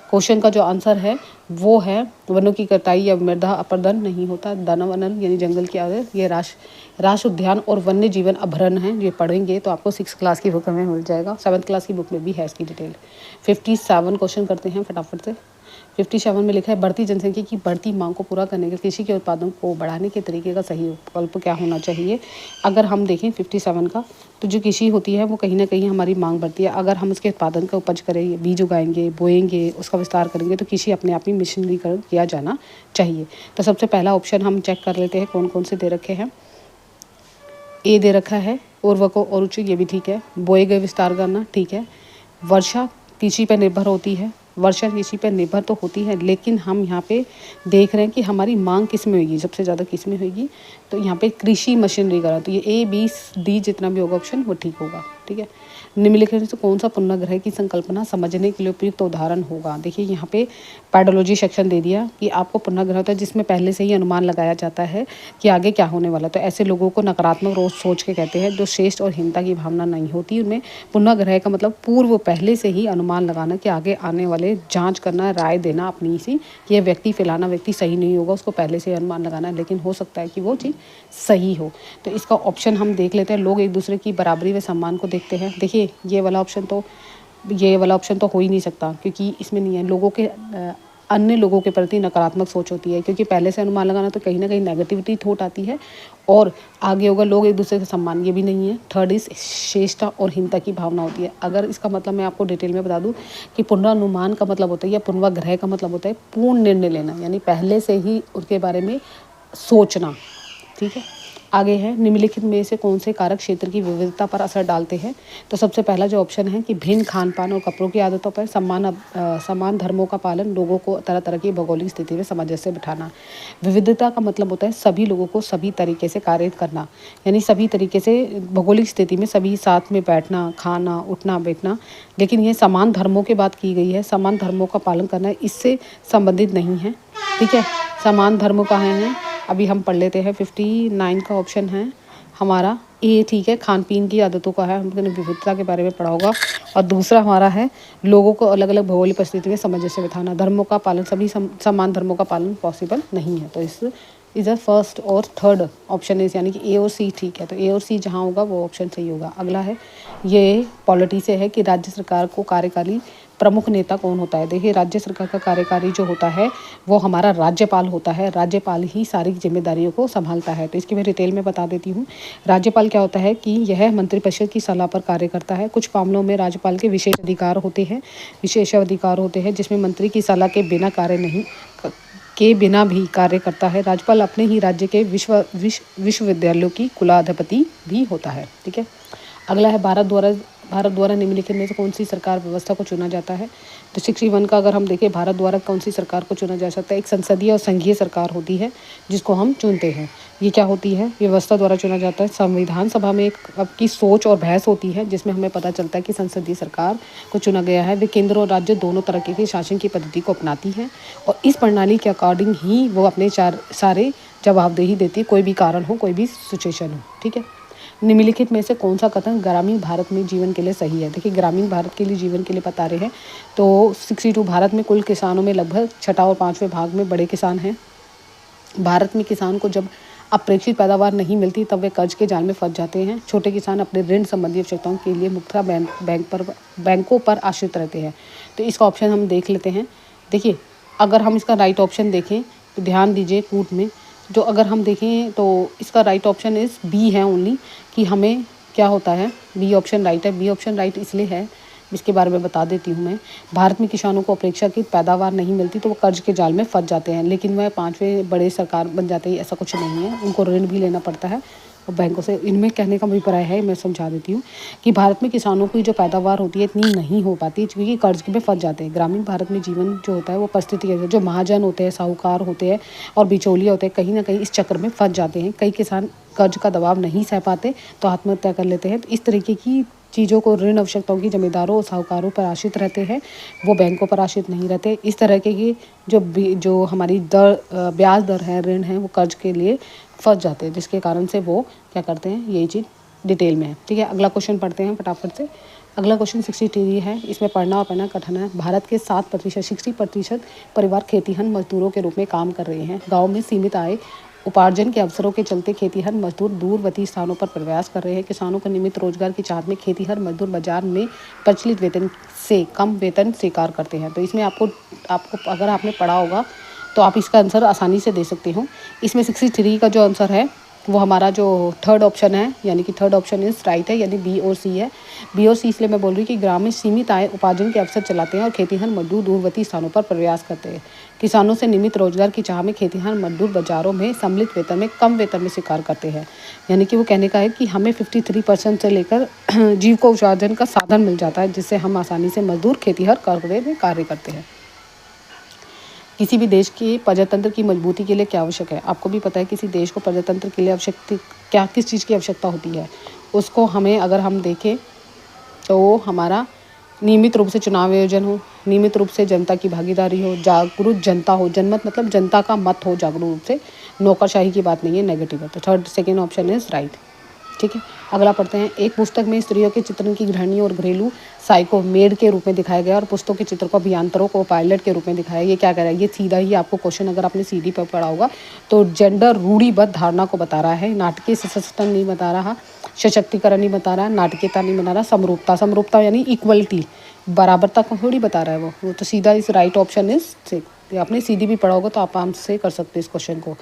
क्वेश्चन का जो आंसर है वो है वनों की कटाई या मृदा अपरदन नहीं होता, दानवनन यानी जंगल की आग, ये राष्ट्र उद्यान और वन्य जीवन अभ्यारण्य हैं। ये पढ़ेंगे तो आपको 6 क्लास की बुक में मिल जाएगा, 7th क्लास की बुक में भी है इसकी डिटेल। 57 क्वेश्चन करते हैं फटाफट से। 57 में लिखा है, बढ़ती जनसंख्या की बढ़ती मांग को पूरा करने के लिए कृषि के उत्पादन को बढ़ाने के तरीके का सही विकल्प क्या होना चाहिए? अगर हम देखें 57 का, तो जो कृषि होती है वो कहीं ना कहीं हमारी मांग बढ़ती है। अगर हम उसके उत्पादन का उपज करेंगे, बीज उगाएंगे, बोएंगे, उसका विस्तार करेंगे, तो कृषि अपने आप ही मिशनरीकरण किया जाना चाहिए। तो सबसे पहला ऑप्शन हम चेक कर लेते हैं कौन कौन से दे रखे हैं। ए दे रखा है उर्वरकों और उच्च, ये भी ठीक है। बोए गए विस्तार करना, ठीक है। वर्षा कृषि पर निर्भर होती है, वर्षा कृषि पर निर्भर तो होती है, लेकिन हम यहाँ पे देख रहे हैं कि हमारी मांग किस में होगी, सबसे ज़्यादा किस में होगी। तो यहाँ पे कृषि मशीनरीकरण, तो ये ए बी डी जितना भी होगा ऑप्शन वो ठीक होगा, ठीक है। निम्नलिखित में से कौन सा पुनर्ग्रह की संकल्पना समझने के लिए उपयुक्त उदाहरण होगा? देखिए यहाँ पे पैडोलॉजी सेक्शन दे दिया कि आपको पुनर्ग्रह होता है जिसमें पहले से ही अनुमान लगाया जाता है कि आगे क्या होने वाला। तो ऐसे लोगों को नकारात्मक सोच के कहते हैं, जो श्रेष्ठ और हीनता की भावना नहीं होती उनमें। पुनर्ग्रह का मतलब पूर्व पहले से ही अनुमान लगाना कि आगे आने वाले, जांच करना, राय देना अपनी सी कि ये व्यक्ति फलाना व्यक्ति सही नहीं होगा, उसको पहले से अनुमान लगाना है, लेकिन हो सकता है कि वो चीज़ सही हो। तो इसका ऑप्शन हम देख लेते हैं, लोग एक दूसरे की बराबरी व सम्मान को देखते हैं। देखिए ये वाला ऑप्शन तो हो ही नहीं सकता, क्योंकि इसमें नहीं है। लोगों के अन्य लोगों के प्रति नकारात्मक सोच होती है, क्योंकि पहले से अनुमान लगाना तो कहीं ना कहीं नेगेटिविटी थॉट आती है। और आगे होगा लोग एक दूसरे का सम्मान, ये भी नहीं है। थर्ड इज श्रेष्ठता और हीनता की भावना होती है। अगर इसका मतलब मैं आपको डिटेल में बता दूं कि पुनरानुमान का मतलब होता है या पूर्वाग्रह का मतलब होता है पूर्ण निर्णय लेना, यानी पहले से ही उसके बारे में सोचना, ठीक है। आगे है, निम्नलिखित में से कौन से कारक क्षेत्र की विविधता पर असर डालते हैं? तो सबसे पहला जो ऑप्शन है कि भिन्न खान पान और कपड़ों की आदतों पर समान धर्मों का पालन, लोगों को तरह तरह की भौगोलिक स्थिति में सामंजस्य बिठाना। विविधता का मतलब होता है सभी लोगों को सभी तरीके से कार्य करना, यानी सभी तरीके से भौगोलिक स्थिति में सभी साथ में बैठना, खाना, उठना, बैठना। लेकिन ये समान धर्मों की बात की गई है, समान धर्मों का पालन करना इससे संबंधित नहीं है, ठीक है। समान धर्म कहाँ हैं अभी हम पढ़ लेते हैं। 59 का ऑप्शन है हमारा ए, ठीक है। खान पीन की आदतों का है, हमने विविधता के बारे में पढ़ा होगा। और दूसरा हमारा है लोगों को अलग अलग भौगोलिक परिस्थिति में सामंजस्य बिठाना। धर्मों का पालन, सभी समान धर्मों का पालन पॉसिबल नहीं है। तो इस फर्स्ट और थर्ड ऑप्शन इज, यानी कि ए और सी ठीक है। तो ए और सी जहाँ होगा वो ऑप्शन सही होगा। अगला है, ये पॉलिटी से है कि राज्य सरकार को कार्यकारी प्रमुख नेता कौन होता है? देखिए राज्य सरकार का कार्यकारी जो होता है वो हमारा राज्यपाल होता है। राज्यपाल ही सारी जिम्मेदारियों को संभालता है। तो इसकी मैं डिटेल में बता देती हूँ। राज्यपाल क्या होता है कि यह मंत्रिपरिषद की सलाह पर कार्य करता है। कुछ मामलों में राज्यपाल के विशेष अधिकार होते हैं जिसमें मंत्री की सलाह के बिना भी कार्य करता है। राज्यपाल अपने ही राज्य के विश्वविद्यालयों की कुलाधिपति भी होता है, ठीक है। अगला है, भारत द्वारा निम्नलिखित में से कौन सी सरकार व्यवस्था को चुना जाता है? तो 61 का अगर हम देखें, भारत द्वारा कौन सी सरकार को चुना जा सकता है? एक संसदीय और संघीय सरकार होती है जिसको हम चुनते हैं। ये क्या होती है? व्यवस्था द्वारा चुना जाता है। संविधान सभा में एक आपकी सोच और बहस होती है जिसमें हमें पता चलता है कि संसदीय सरकार को चुना गया है। वे केंद्र और राज्य दोनों तरह के शासन की पद्धति को अपनाती है और इस प्रणाली के अकॉर्डिंग ही वो अपने सारे जवाबदेही देती है, कोई भी कारण हो, कोई भी सिचुएशन हो, ठीक है। निम्नलिखित में से कौन सा कथन ग्रामीण भारत में जीवन के लिए सही है? देखिए ग्रामीण भारत के लिए जीवन के लिए बता रहे हैं। तो 62, भारत में कुल किसानों में लगभग 6 और 5वें भाग में बड़े किसान हैं। भारत में किसान को जब अपेक्षित पैदावार नहीं मिलती तब वे कर्ज के जाल में फंस जाते हैं। छोटे किसान अपने ऋण संबंधी आवश्यकताओं के लिए मुख्यतः बैंकों पर आश्रित रहते हैं। तो इसका ऑप्शन हम देख लेते हैं। देखिए अगर हम इसका राइट ऑप्शन देखें तो ध्यान दीजिए कूट में, जो अगर हम देखें तो इसका राइट ऑप्शन इस बी है ओनली, कि हमें क्या होता है, बी ऑप्शन राइट है। बी ऑप्शन राइट इसलिए है, इसके बारे में बता देती हूँ मैं। भारत में किसानों को अपेक्षाकृत पैदावार नहीं मिलती तो वो कर्ज के जाल में फंस जाते हैं, लेकिन वह 5वें बड़े सरकार बन जाते हैं, ऐसा कुछ नहीं है। उनको ऋण भी लेना पड़ता है और बैंकों से। इनमें कहने का अभिप्राय है, मैं समझा देती हूँ, कि भारत में किसानों की जो पैदावार होती है इतनी नहीं हो पाती, क्योंकि कर्ज में फंस जाते हैं। ग्रामीण भारत में जीवन जो होता है वो परिस्थिति है, जो महाजन होते हैं, साहूकार होते हैं और बिचौलिया होते हैं, कहीं ना कहीं इस चक्कर में फंस जाते हैं। कई किसान कर्ज का दबाव नहीं सह पाते तो आत्महत्या कर लेते हैं। तो इस तरीके की चीज़ों को, ऋण आवश्यकताओं की जमींदारों और साहूकारों पर आश्रित रहते हैं, वो बैंकों पर आश्रित नहीं रहते। इस तरह के की जो हमारी ब्याज दर है, ऋण है, वो कर्ज के लिए फंस जाते हैं, जिसके कारण से वो क्या करते हैं, यही चीज़ डिटेल में है। ठीक है, अगला क्वेश्चन पढ़ते हैं फटाफट से। अगला क्वेश्चन 63 है, इसमें पढ़ना और पढ़ना कठिन है। भारत के 7% 60% परिवार खेतीहन मजदूरों के रूप में काम कर रहे हैं। गाँव में सीमित आय उपार्जन के अवसरों के चलते खेतीहर मजदूर दूरवर्ती स्थानों पर प्रवास कर रहे हैं। किसानों को नियमित रोजगार की चाहत में खेतीहर मजदूर बाजार में प्रचलित वेतन से कम वेतन स्वीकार करते हैं। तो इसमें आपको अगर आपने पढ़ा होगा तो आप इसका आंसर आसानी से दे सकते हो। इसमें 63 का जो आंसर है वो हमारा जो थर्ड ऑप्शन है, यानी कि थर्ड ऑप्शन इज राइट है, यानी बी और सी है। बी और सी इसलिए मैं बोल रही हूँ कि ग्राम में सीमित आय उपार्जन के अवसर चलाते हैं और खेतीहर मजदूर दूरवर्ती स्थानों पर प्रयास करते हैं। किसानों से नियमित रोजगार की चाह में खेतीहर मजदूर बाजारों में सम्मिलित वेतन में कम वेतन में स्वीकार करते हैं। यानी कि वो कहने का है कि हमें 53% से लेकर जीविकोपार्जन का साधन मिल जाता है, जिससे हम आसानी से मजदूर खेतीहर कार्य में कार्य करते हैं। किसी भी देश के प्रजातंत्र की मजबूती के लिए क्या आवश्यक है? आपको भी पता है किसी देश को प्रजातंत्र के लिए किस चीज़ की आवश्यकता होती है। उसको हमें अगर हम देखें तो हमारा नियमित रूप से चुनाव आयोजन हो, नियमित रूप से जनता की भागीदारी हो, जागरूक जनता हो। जनमत मतलब जनता का मत हो जागरूक रूप से, नौकरशाही की बात नहीं है, नेगेटिव है। तो सेकेंड ऑप्शन इज राइट। ठीक है, अगला पढ़ते हैं। एक पुस्तक में स्त्रियों के चित्रण की गृहिणी और घरेलू साइको मेड के रूप में दिखाया गया और पुस्तकों के चित्र को अभियंताओं को पायलट के रूप में दिखाया। ये क्या कह रहा है? ये सीधा ही आपको क्वेश्चन अगर आपने सीडी पर पढ़ा होगा तो जेंडर रूढ़िबद्ध धारणा को बता रहा है। नाटकीय सशक्तिकरण नहीं बता रहा, सशक्तिकरण नहीं बता रहा, नाटकीयता नहीं बता रहा, समरूपता यानी इक्वलिटी, बराबरता को थोड़ी बता रहा है वो तो सीधा इस राइट ऑप्शन इज। आपने सीडी भी पढ़ा होगा तो आप आराम से कर सकते हैं इस क्वेश्चन को।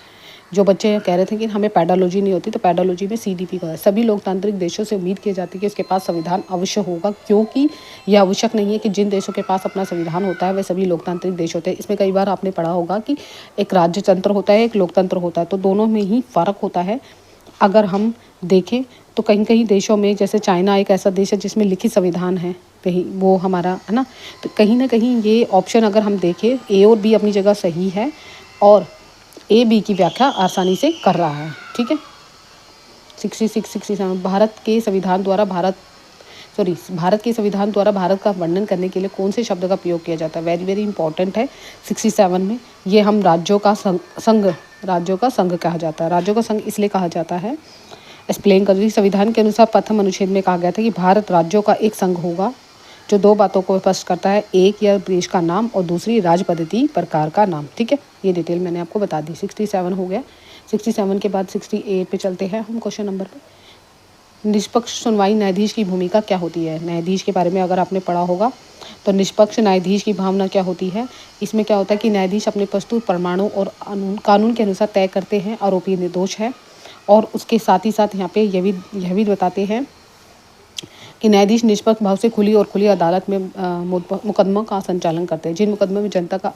जो बच्चे कह रहे थे कि हमें पैडोलॉजी नहीं होती, तो पैडोलॉजी में सीडीपी का है। सभी लोकतांत्रिक देशों से उम्मीद की जाती है कि उसके पास संविधान अवश्य होगा, क्योंकि यह आवश्यक नहीं है कि जिन देशों के पास अपना संविधान होता है वे सभी लोकतांत्रिक देश होते हैं। इसमें कई बार आपने पढ़ा होगा कि एक राज्यतंत्र होता है, एक लोकतंत्र होता है, तो दोनों में ही फ़र्क होता है। अगर हम देखें तो कहीं कहीं देशों में, जैसे चाइना एक ऐसा देश है जिसमें लिखित संविधान है, कहीं वो हमारा है ना, तो कहीं ना कहीं ये ऑप्शन अगर हम देखें, ए और बी अपनी जगह सही है और ए बी की व्याख्या आसानी से कर रहा है। ठीक है, 67 भारत के संविधान द्वारा भारत का वर्णन करने के लिए कौन से शब्द का प्रयोग किया जाता है? वेरी वेरी इंपॉर्टेंट है। 67 में ये हम राज्यों का संघ कहा जाता है। राज्यों का संघ इसलिए कहा जाता है, एक्सप्लेन कर दी। संविधान के अनुसार प्रथम अनुच्छेद में कहा गया था कि भारत राज्यों का एक संघ होगा, जो दो बातों को स्पष्ट करता है, एक या देश का नाम और दूसरी राज्य पद्धति प्रकार का नाम। ठीक है, ये डिटेल मैंने आपको बता दी। 67 हो गया। 67 के बाद 68 पे चलते हैं हम क्वेश्चन नंबर पे। निष्पक्ष सुनवाई न्यायाधीश की भूमिका क्या होती है? न्यायाधीश के बारे में अगर आपने पढ़ा होगा तो निष्पक्ष न्यायाधीश की भावना क्या होती है? इसमें क्या होता है कि न्यायाधीश अपने प्रस्तुत प्रमाणों और कानून के अनुसार तय करते हैं आरोपी निर्दोष है, और उसके साथ ही साथ यहाँ पे यह भी बताते हैं कि न्यायाधीश निष्पक्ष भाव से खुली अदालत में मुकदमा का संचालन करते हैं। जिन मुकदमे में जनता का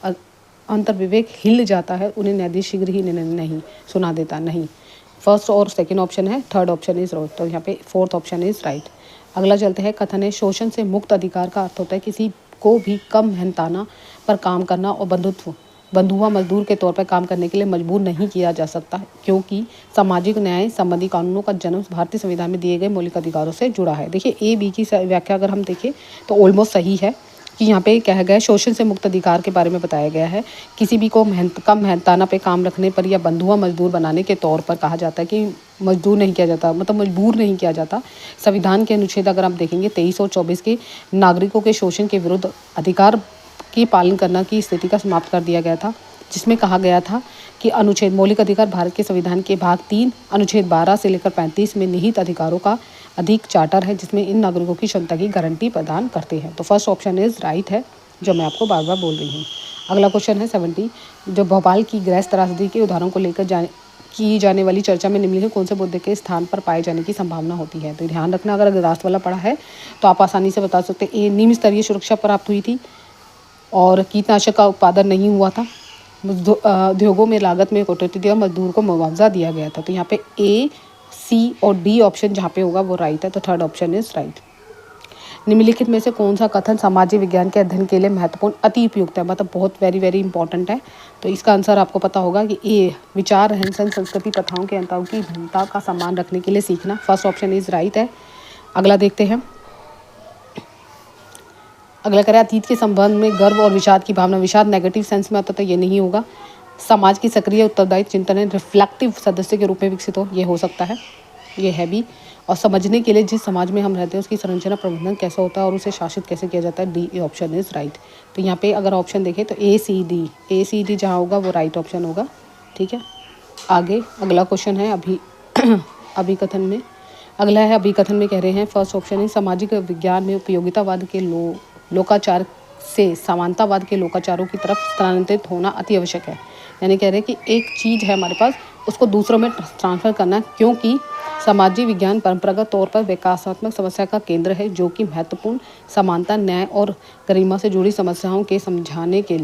अंतर्विवेक हिल जाता है उन्हें न्यायाधीश शीघ्र ही निर्णय नहीं सुना देता। नहीं, फर्स्ट और सेकंड ऑप्शन है, थर्ड ऑप्शन इज रॉन्ग, तो यहाँ पे फोर्थ ऑप्शन इज राइट। अगला चलते हैं। कथन है शोषण से मुक्त अधिकार का अर्थ होता है किसी को भी कम मेहनताना पर काम करना और बंधुआ मजदूर के तौर पर काम करने के लिए मजबूर नहीं किया जा सकता, क्योंकि सामाजिक न्याय संबंधी कानूनों का जन्म भारतीय संविधान में दिए गए मौलिक अधिकारों से जुड़ा है। देखिए, ए बी की व्याख्या अगर हम देखें तो ऑलमोस्ट सही है कि यहाँ पे कहा गया है शोषण से मुक्त अधिकार के बारे में बताया गया है। किसी भी को कम मेहनताना पे काम रखने पर या बंधुआ मजदूर बनाने के तौर पर कहा जाता है कि मजदूर नहीं किया जाता, मतलब मजबूर नहीं किया जाता। संविधान के अनुच्छेद अगर आप देखेंगे 23 और 24 के नागरिकों के शोषण के विरुद्ध अधिकार की पालन करना की स्थिति का समाप्त कर दिया गया था, जिसमें कहा गया था कि अनुच्छेद मौलिक अधिकार भारत के संविधान के भाग 3 अनुच्छेद 12 से लेकर 35 में निहित अधिकारों का अधिक चार्टर है, जिसमें इन नागरिकों की क्षमता की गारंटी प्रदान करते हैं। तो फर्स्ट ऑप्शन इज राइट है, जो मैं आपको बार बार बोल रही हूँ। अगला क्वेश्चन है 70, जो भोपाल की गृहस्थ त्रासदी के उदाहरण को लेकर की जाने वाली चर्चा में निम्नलिखित कौन से मुद्दे के स्थान पर पाए जाने की संभावना होती है। तो ध्यान रखना, अगर लास्ट वाला पढ़ा है तो आप आसानी से बता सकते हैं। ए, निम्न स्तरीय सुरक्षा प्राप्त हुई थी और कीटनाशक का उत्पादन नहीं हुआ था। उद्योगों में लागत में कटौती थी और मजदूर को मुआवजा दिया गया था। तो यहाँ पे ए, सी और डी ऑप्शन जहाँ पे होगा वो राइट है। तो थर्ड ऑप्शन इज राइट। निम्नलिखित में से कौन सा कथन सामाजिक विज्ञान के अध्ययन के लिए महत्वपूर्ण अति उपयुक्त है, मतलब बहुत वेरी इंपॉर्टेंट है। तो इसका आंसर आपको पता होगा कि ए, विचार, रहन सहन, संस्कृति, प्रथाओं के अंतराओं की भिन्नता का सम्मान रखने के लिए सीखना। फर्स्ट ऑप्शन इज राइट है। अगला देखते हैं। अगला करें, अतीत के संबंध में गर्व और विषाद की भावना। विषाद नेगेटिव सेंस में आता तो ये नहीं होगा। समाज की सक्रिय उत्तरदायी चिंतन रिफ्लेक्टिव सदस्य के रूप में विकसित हो, ये हो सकता है, ये है भी। और समझने के लिए जिस समाज में हम रहते हैं उसकी संरचना प्रबंधन कैसा होता है और उसे शासित कैसे किया जाता है, डी ऑप्शन इज राइट। तो यहाँ पे अगर ऑप्शन देखें तो ए सी डी जहाँ होगा वो राइट ऑप्शन होगा। ठीक है, आगे अगला क्वेश्चन है अभिकथन में। अगला है अभिकथन में, कह रहे हैं फर्स्ट ऑप्शन है, सामाजिक विज्ञान में उपयोगितावाद के लोकाचार से समानतावाद के लोकाचारों की तरफ स्थानांतरित होना अति आवश्यक है। यानी कह रहे हैं कि एक चीज़ है हमारे पास, उसको दूसरों में ट्रांसफ़र करना, क्योंकि सामाजिक विज्ञान परंपरागत तौर पर विकासात्मक समस्या का केंद्र है, जो कि महत्वपूर्ण समानता, न्याय और गरिमा से जुड़ी समस्याओं के सुलझाने के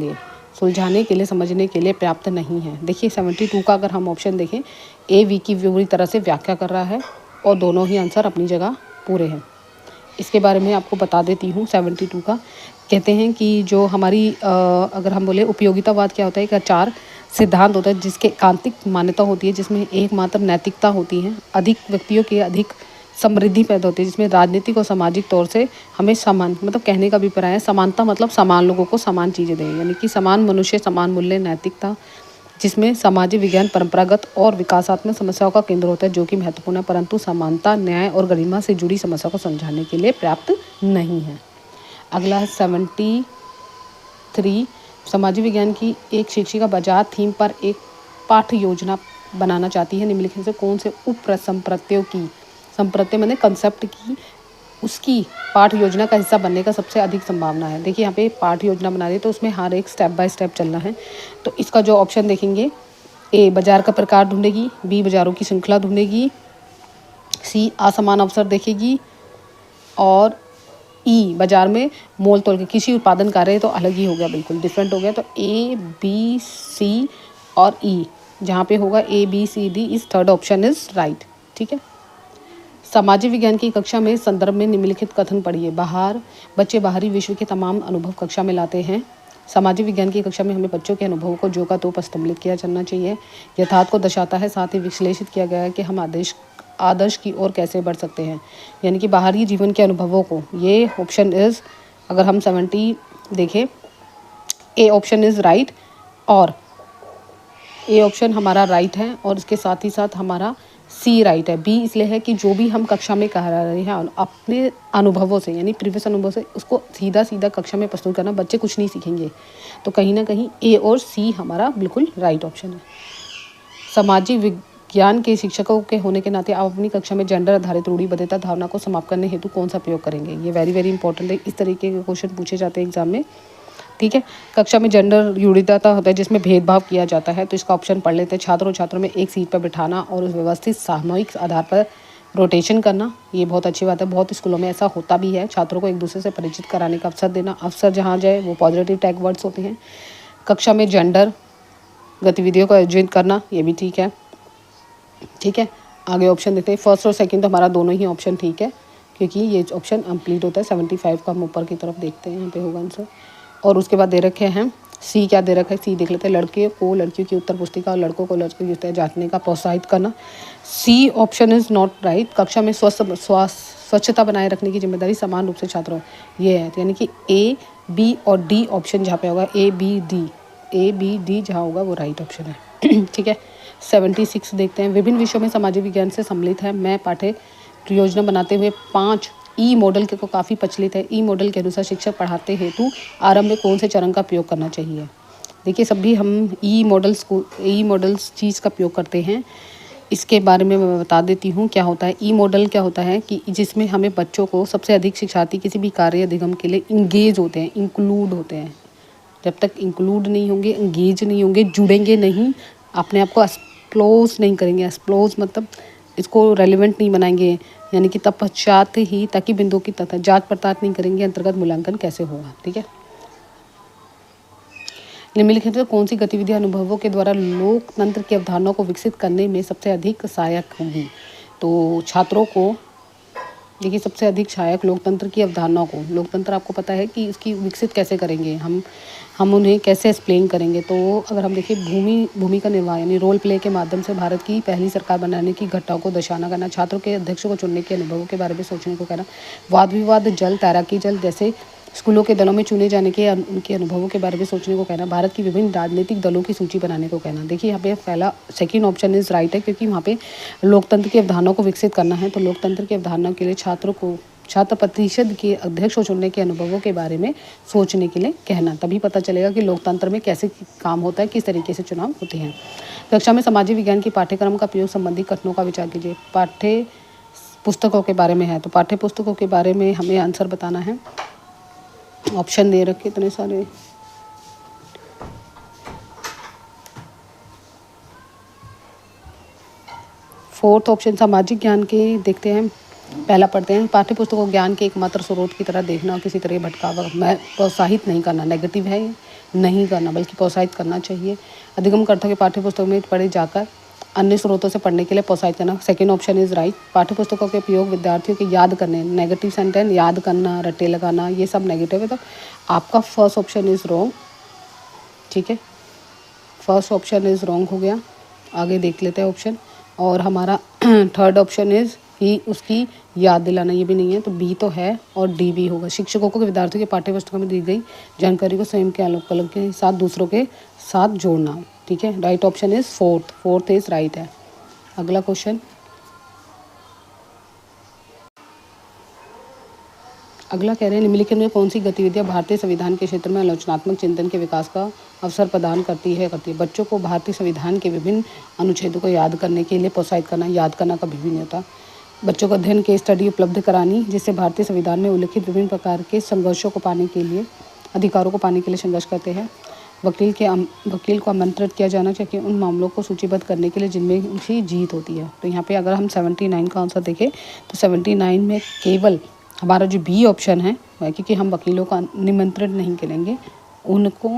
लिए समझने के लिए पर्याप्त नहीं है। देखिए 72 का अगर हम ऑप्शन देखें, ए वी की पूरी तरह से व्याख्या कर रहा है और दोनों ही आंसर अपनी जगह पूरे हैं। इसके बारे में आपको बता देती हूँ। 72 का कहते हैं कि जो हमारी अगर हम बोले उपयोगितावाद क्या होता है, एक आचार सिद्धांत होता है जिसके एकांतिक मान्यता होती है, जिसमें एकमात्र नैतिकता होती है, अधिक व्यक्तियों की अधिक समृद्धि पैदा होती है, जिसमें राजनीतिक और सामाजिक तौर से हमें समान, मतलब कहने का अभिप्राय है समानता, मतलब समान लोगों को समान चीज़ें दें, यानी कि समान मनुष्य, समान मूल्य, नैतिकता, जिसमें सामाजिक विज्ञान परंपरागत और विकासात्मक समस्याओं का केंद्र होता है, जो कि महत्वपूर्ण है, परंतु समानता, न्याय और गरिमा से जुड़ी समस्या को समझाने के लिए पर्याप्त नहीं है। अगला है 73, सामाजिक विज्ञान की एक शिक्षिका बाजार थीम पर एक पाठ्य योजना बनाना चाहती है। निम्नलिखित से कौन से उप संप्रत्यों की, संप्रत्य मैंने कंसेप्ट की, उसकी पाठ्य योजना का हिस्सा बनने का सबसे अधिक संभावना है। देखिए यहाँ पे पाठ्य योजना बना रही है तो उसमें हर एक स्टेप बाय स्टेप चलना है। तो इसका जो ऑप्शन देखेंगे, ए बाजार का प्रकार ढूंढेगी, बी बाजारों की श्रृंखला ढूंढेगी, सी असमान अवसर देखेगी, और ई बाजार में मोल तोल के किसी उत्पादन कार्य, तो अलग ही हो गया, बिल्कुल डिफरेंट हो गया। तो ए बी सी और ई जहाँ पे होगा ए बी सी डी इस थर्ड ऑप्शन इज राइट। ठीक है, सामाजिक विज्ञान की कक्षा में संदर्भ में निम्नलिखित कथन पढ़िए। बच्चे बाहरी विश्व के तमाम अनुभव कक्षा में लाते हैं। सामाजिक विज्ञान की कक्षा में हमें बच्चों के अनुभवों को जो का तो सम्मिलित किया जाना चाहिए। यथार्थ को दर्शाता है, साथ ही विश्लेषित किया गया है कि हम आदर्श की ओर कैसे बढ़ सकते हैं, यानी कि बाहरी जीवन के अनुभवों को। ये ऑप्शन इज, अगर हम 70 देखें, ए ऑप्शन इज राइट, और ए ऑप्शन हमारा राइट है, और इसके साथ ही साथ हमारा सी राइट है। बी इसलिए है कि जो भी हम कक्षा में कह रहे हैं अपने अनुभवों से, यानी प्रीवियस अनुभव से, उसको सीधा कक्षा में प्रस्तुत करना, बच्चे कुछ नहीं सीखेंगे। तो कहीं ना कहीं ए और सी हमारा बिल्कुल राइट ऑप्शन है। सामाजिक विज्ञान के शिक्षकों के होने के नाते आप अपनी कक्षा में जेंडर आधारित रूढ़िबद्धता धारणा को समाप्त करने हेतु कौन सा प्रयोग करेंगे। ये वेरी इंपॉर्टेंट है, इस तरीके के क्वेश्चन पूछे जाते हैं एग्जाम में। ठीक है, कक्षा में जेंडर रूढ़िबद्धता होता है जिसमें भेदभाव किया जाता है, तो इसका ऑप्शन पढ़ लेते हैं। छात्रों में एक सीट पर बिठाना और उस व्यवस्थित सामूहिक आधार पर रोटेशन करना, ये बहुत अच्छी बात है। बहुत स्कूलों में ऐसा होता भी है, छात्रों को एक दूसरे से परिचित कराने का अवसर देना। अवसर जहाँ जाए वो पॉजिटिव टैग वर्ड्स होते हैं। कक्षा में जेंडर गतिविधियों को आयोजित करना, ये भी ठीक है। ठीक है, आगे ऑप्शन देखते हैं। फर्स्ट और सेकंड तो हमारा दोनों ही ऑप्शन ठीक है, क्योंकि ये ऑप्शन कंप्लीट होता है। 75 का हम ऊपर की तरफ देखते हैं, यहाँ पे होगा आंसर। और उसके बाद दे रखे हैं सी, क्या दे रखा है, सी देख लेते हैं। लड़के को लड़कियों की उत्तर पुस्तिका और लड़कों को लड़कियों की उत्तर जांचने का प्रोत्साहित करना, C option is not right. कक्षा में स्वच्छता बनाए रखने की जिम्मेदारी समान रूप से छात्रों, ये है, यानी कि ए बी और डी ऑप्शन जहाँ पे होगा ए बी डी जहाँ होगा वो राइट ऑप्शन है। ठीक है, 76 देखते हैं। विभिन्न विषयों में सामाजिक विज्ञान से सम्मिलित है। मैं पाठ्य योजना बनाते हुए 5 ई मॉडल के को काफ़ी प्रचलित है। ई मॉडल के अनुसार शिक्षक पढ़ाते हेतु आरंभ में कौन से चरण का प्रयोग करना चाहिए। देखिए सभी हम ई मॉडल्स चीज़ का प्रयोग करते हैं। इसके बारे में मैं बता देती हूँ क्या होता है। ई मॉडल क्या होता है कि जिसमें हमें बच्चों को, सबसे अधिक शिक्षार्थी किसी भी कार्य अधिगम के लिए इंगेज होते हैं, इंक्लूड होते हैं, जब तक इंक्लूड नहीं होंगे, एंगेज नहीं होंगे, जुड़ेंगे नहीं, अपने आप को एक्सप्लोज नहीं करेंगे, एक्सप्लोज मतलब इसको रेलिवेंट नहीं बनाएंगे, यानी कि तत्पश्चात ही ताकि बिंदु की तथा जांच पड़ताल नहीं करेंगे, अंतर्गत मूल्यांकन कैसे होगा। ठीक है, निम्नलिखित में कौन सी गतिविधि अनुभवों के द्वारा लोकतंत्र की अवधारणा को विकसित करने में सबसे अधिक सहायक होंगी। तो छात्रों को देखिए, सबसे अधिक सहायक लोकतंत्र की अवधारणा को, लोकतंत्र आपको पता है कि इसकी विकसित कैसे करेंगे हम उन्हें कैसे एक्सप्लेन करेंगे। तो अगर हम देखिए भूमिका निर्वाह यानी रोल प्ले के माध्यम से भारत की पहली सरकार बनाने की घटनाओं को दर्शाना करना, छात्रों के अध्यक्षों को चुनने के अनुभवों के बारे में सोचने को कहना, वाद विवाद जल, तैराकी जल जैसे स्कूलों के दलों में चुने जाने के उनके अनुभवों के बारे में सोचने को कहना, भारत की विभिन्न राजनीतिक दलों की सूची बनाने को कहना। देखिए यहाँ पे पहला सेकंड ऑप्शन इज राइट है, क्योंकि वहाँ पे लोकतंत्र की अवधारणा को विकसित करना है। तो लोकतंत्र की अवधारणा के लिए छात्र परिषद के अध्यक्ष को चुनने के अनुभवों के बारे में सोचने के लिए कहना, तभी पता चलेगा कि लोकतंत्र में कैसे काम होता है, किस तरीके से चुनाव होते हैं। कक्षा में सामाजिक विज्ञान की पाठ्यक्रम का प्रयोग संबंधी कथनों का विचार कीजिए। पाठ्य पुस्तकों के बारे में है, तो पाठ्य पुस्तकों के बारे में हमें आंसर बताना है। ऑप्शन दे रखे इतने सारे, फोर्थ ऑप्शन सामाजिक ज्ञान के देखते हैं। पहला पढ़ते हैं, पाठ्य पुस्तकों को ज्ञान के एकमात्र स्रोत की तरह देखना और किसी तरह भटकावा में प्रोत्साहित नहीं करना, नेगेटिव है नहीं करना, बल्कि प्रोत्साहित करना चाहिए। अधिगमकर्ता के पाठ्य पुस्तकों में पढ़े जाकर अन्य स्रोतों से पढ़ने के लिए प्रोत्साहित करना, सेकेंड ऑप्शन इज राइट। पाठ्य पुस्तकों के उपयोग विद्यार्थियों के याद करने, नेगेटिव सेंटेंस याद करना, रट्टे लगाना, ये सब नेगेटिव है, तो आपका फर्स्ट ऑप्शन इज रॉन्ग। ठीक है, फर्स्ट ऑप्शन इज रॉन्ग हो गया। आगे देख लेते हैं ऑप्शन, और हमारा थर्ड ऑप्शन इज ही उसकी याद दिलाना, ये भी नहीं है, तो बी तो है और डी भी होगा। शिक्षकों को विद्यार्थियों के पाठ्य पुस्तकों में दी गई जानकारी को स्वयं के अनुकूल के साथ दूसरों के साथ जोड़ना। ठीक है, right option is fourth is right है। अगला क्वेश्चन, अगला कह रहे हैं निम्नलिखित में कौन सी गतिविधियां भारतीय संविधान के क्षेत्र में आलोचनात्मक चिंतन के विकास का अवसर प्रदान करती है। बच्चों को भारतीय संविधान के विभिन्न अनुच्छेदों को याद करने के लिए प्रोत्साहित करना, याद करना कभी भी नहीं होता। बच्चों को अध्ययन के स्टडी उपलब्ध करानी, जिससे भारतीय संविधान में उल्लिखित विभिन्न प्रकार के संघर्षों को पाने के लिए, अधिकारों को पाने के लिए संघर्ष करते हैं। वकील को आमंत्रित किया जाना चाहिए उन मामलों को सूचीबद्ध करने के लिए जिनमें उनकी जीत होती है। तो यहाँ पे अगर हम 79 का आंसर देखें तो 79 में केवल हमारा जो बी ऑप्शन है, क्योंकि हम वकीलों का निमंत्रित नहीं करेंगे, उनको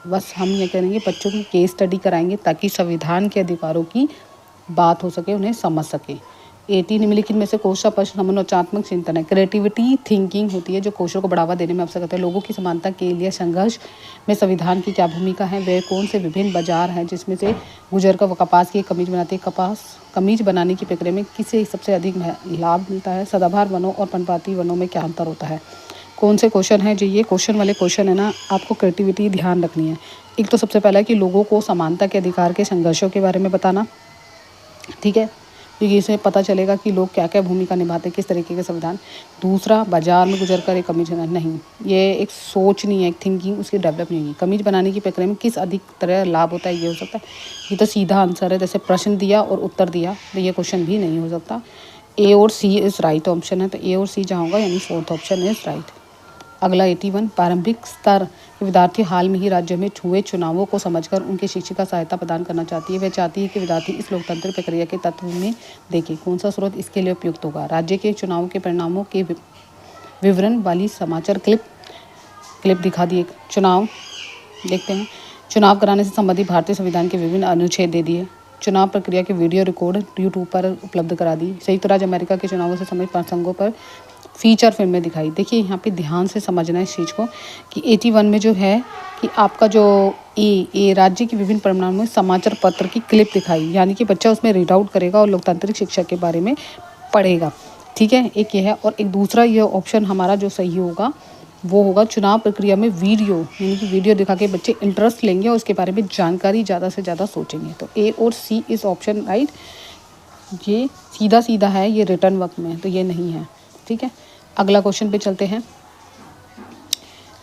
बस हम ये करेंगे बच्चों की केस स्टडी कराएंगे ताकि संविधान के अधिकारों की बात हो सके, उन्हें समझ सके। 18 निम्नलिखित में से कोश प्रश्न मनोचात्मक चिंतन है, क्रिएटिविटी थिंकिंग होती है जो कोशों को बढ़ावा देने में अवसर करता है। लोगों की समानता के लिए संघर्ष में संविधान की क्या भूमिका है, वे कौन से विभिन्न बाजार हैं जिसमें से गुजर कर कपास की कमीज बनाती है, कमीज बनाने की प्रक्रिया में किसे सबसे अधिक लाभ मिलता है, सदाबहार वनों और पर्णपाती वनों में क्या अंतर होता है। कौन से क्वेश्चन है जो ये क्वेश्चन वाले क्वेश्चन है ना, आपको क्रिएटिविटी ध्यान रखनी है। एक तो सबसे पहला है कि लोगों को समानता के अधिकार के संघर्षों के बारे में बताना, ठीक है, क्योंकि इससे पता चलेगा कि लोग क्या क्या भूमिका निभाते हैं, किस तरीके के संविधान। दूसरा, बाजार में गुजर कर एक कमीज नहीं, ये एक सोच नहीं है, एक थिंकिंग उसकी डेवलप नहीं है। कमीज बनाने की प्रक्रिया में किस अधिक तरह लाभ होता है, ये हो सकता है। ये तो सीधा आंसर है, जैसे प्रश्न दिया और उत्तर दिया, तो ये क्वेश्चन भी नहीं हो सकता। ए और सी इज राइट ऑप्शन है, तो ए और सी जहाँ होगा यानी फोर्थ ऑप्शन इज राइट। अगला 81, प्रारंभिक स्तर के विद्यार्थी हाल में ही राज्य में हुए चुनावों को समझकर उनके शिक्षिका सहायता प्रदान करना चाहती है। वह चाहती है कि विद्यार्थी इस लोकतंत्र प्रक्रिया के तत्व में देखें। कौन सा स्रोत इसके लिए उपयुक्त होगा। राज्य के चुनाव के परिणामों के विवरण वाली समाचार क्लिप दिखा दी। चुनाव देखते हैं। चुनाव कराने से संबंधित भारतीय संविधान के विभिन्न अनुच्छेद दे दिए। चुनाव प्रक्रिया के वीडियो रिकॉर्ड यूट्यूब पर उपलब्ध करा दी। संयुक्त राज्य अमेरिका के चुनावों से संबंधित प्रसंगों पर फीचर फिल्में दिखाई। देखिए यहाँ पे ध्यान से समझना है इस चीज़ को कि 81 में जो है कि आपका जो ए राज्य के विभिन्न परिणामों में समाचार पत्र की क्लिप दिखाई, यानी कि बच्चा उसमें रीड आउट करेगा और लोकतांत्रिक शिक्षा के बारे में पढ़ेगा। ठीक है, एक ये है। और एक दूसरा ये ऑप्शन हमारा जो सही होगा वो होगा चुनाव प्रक्रिया में वीडियो, यानी कि वीडियो दिखा के बच्चे इंटरेस्ट लेंगे और उसके बारे में जानकारी ज़्यादा से ज़्यादा सोचेंगे। तो ए और सी इस ऑप्शन राइट। ये सीधा सीधा है, ये रिटर्न वर्क में, तो ये नहीं है। ठीक है, अगला क्वेश्चन पे चलते हैं।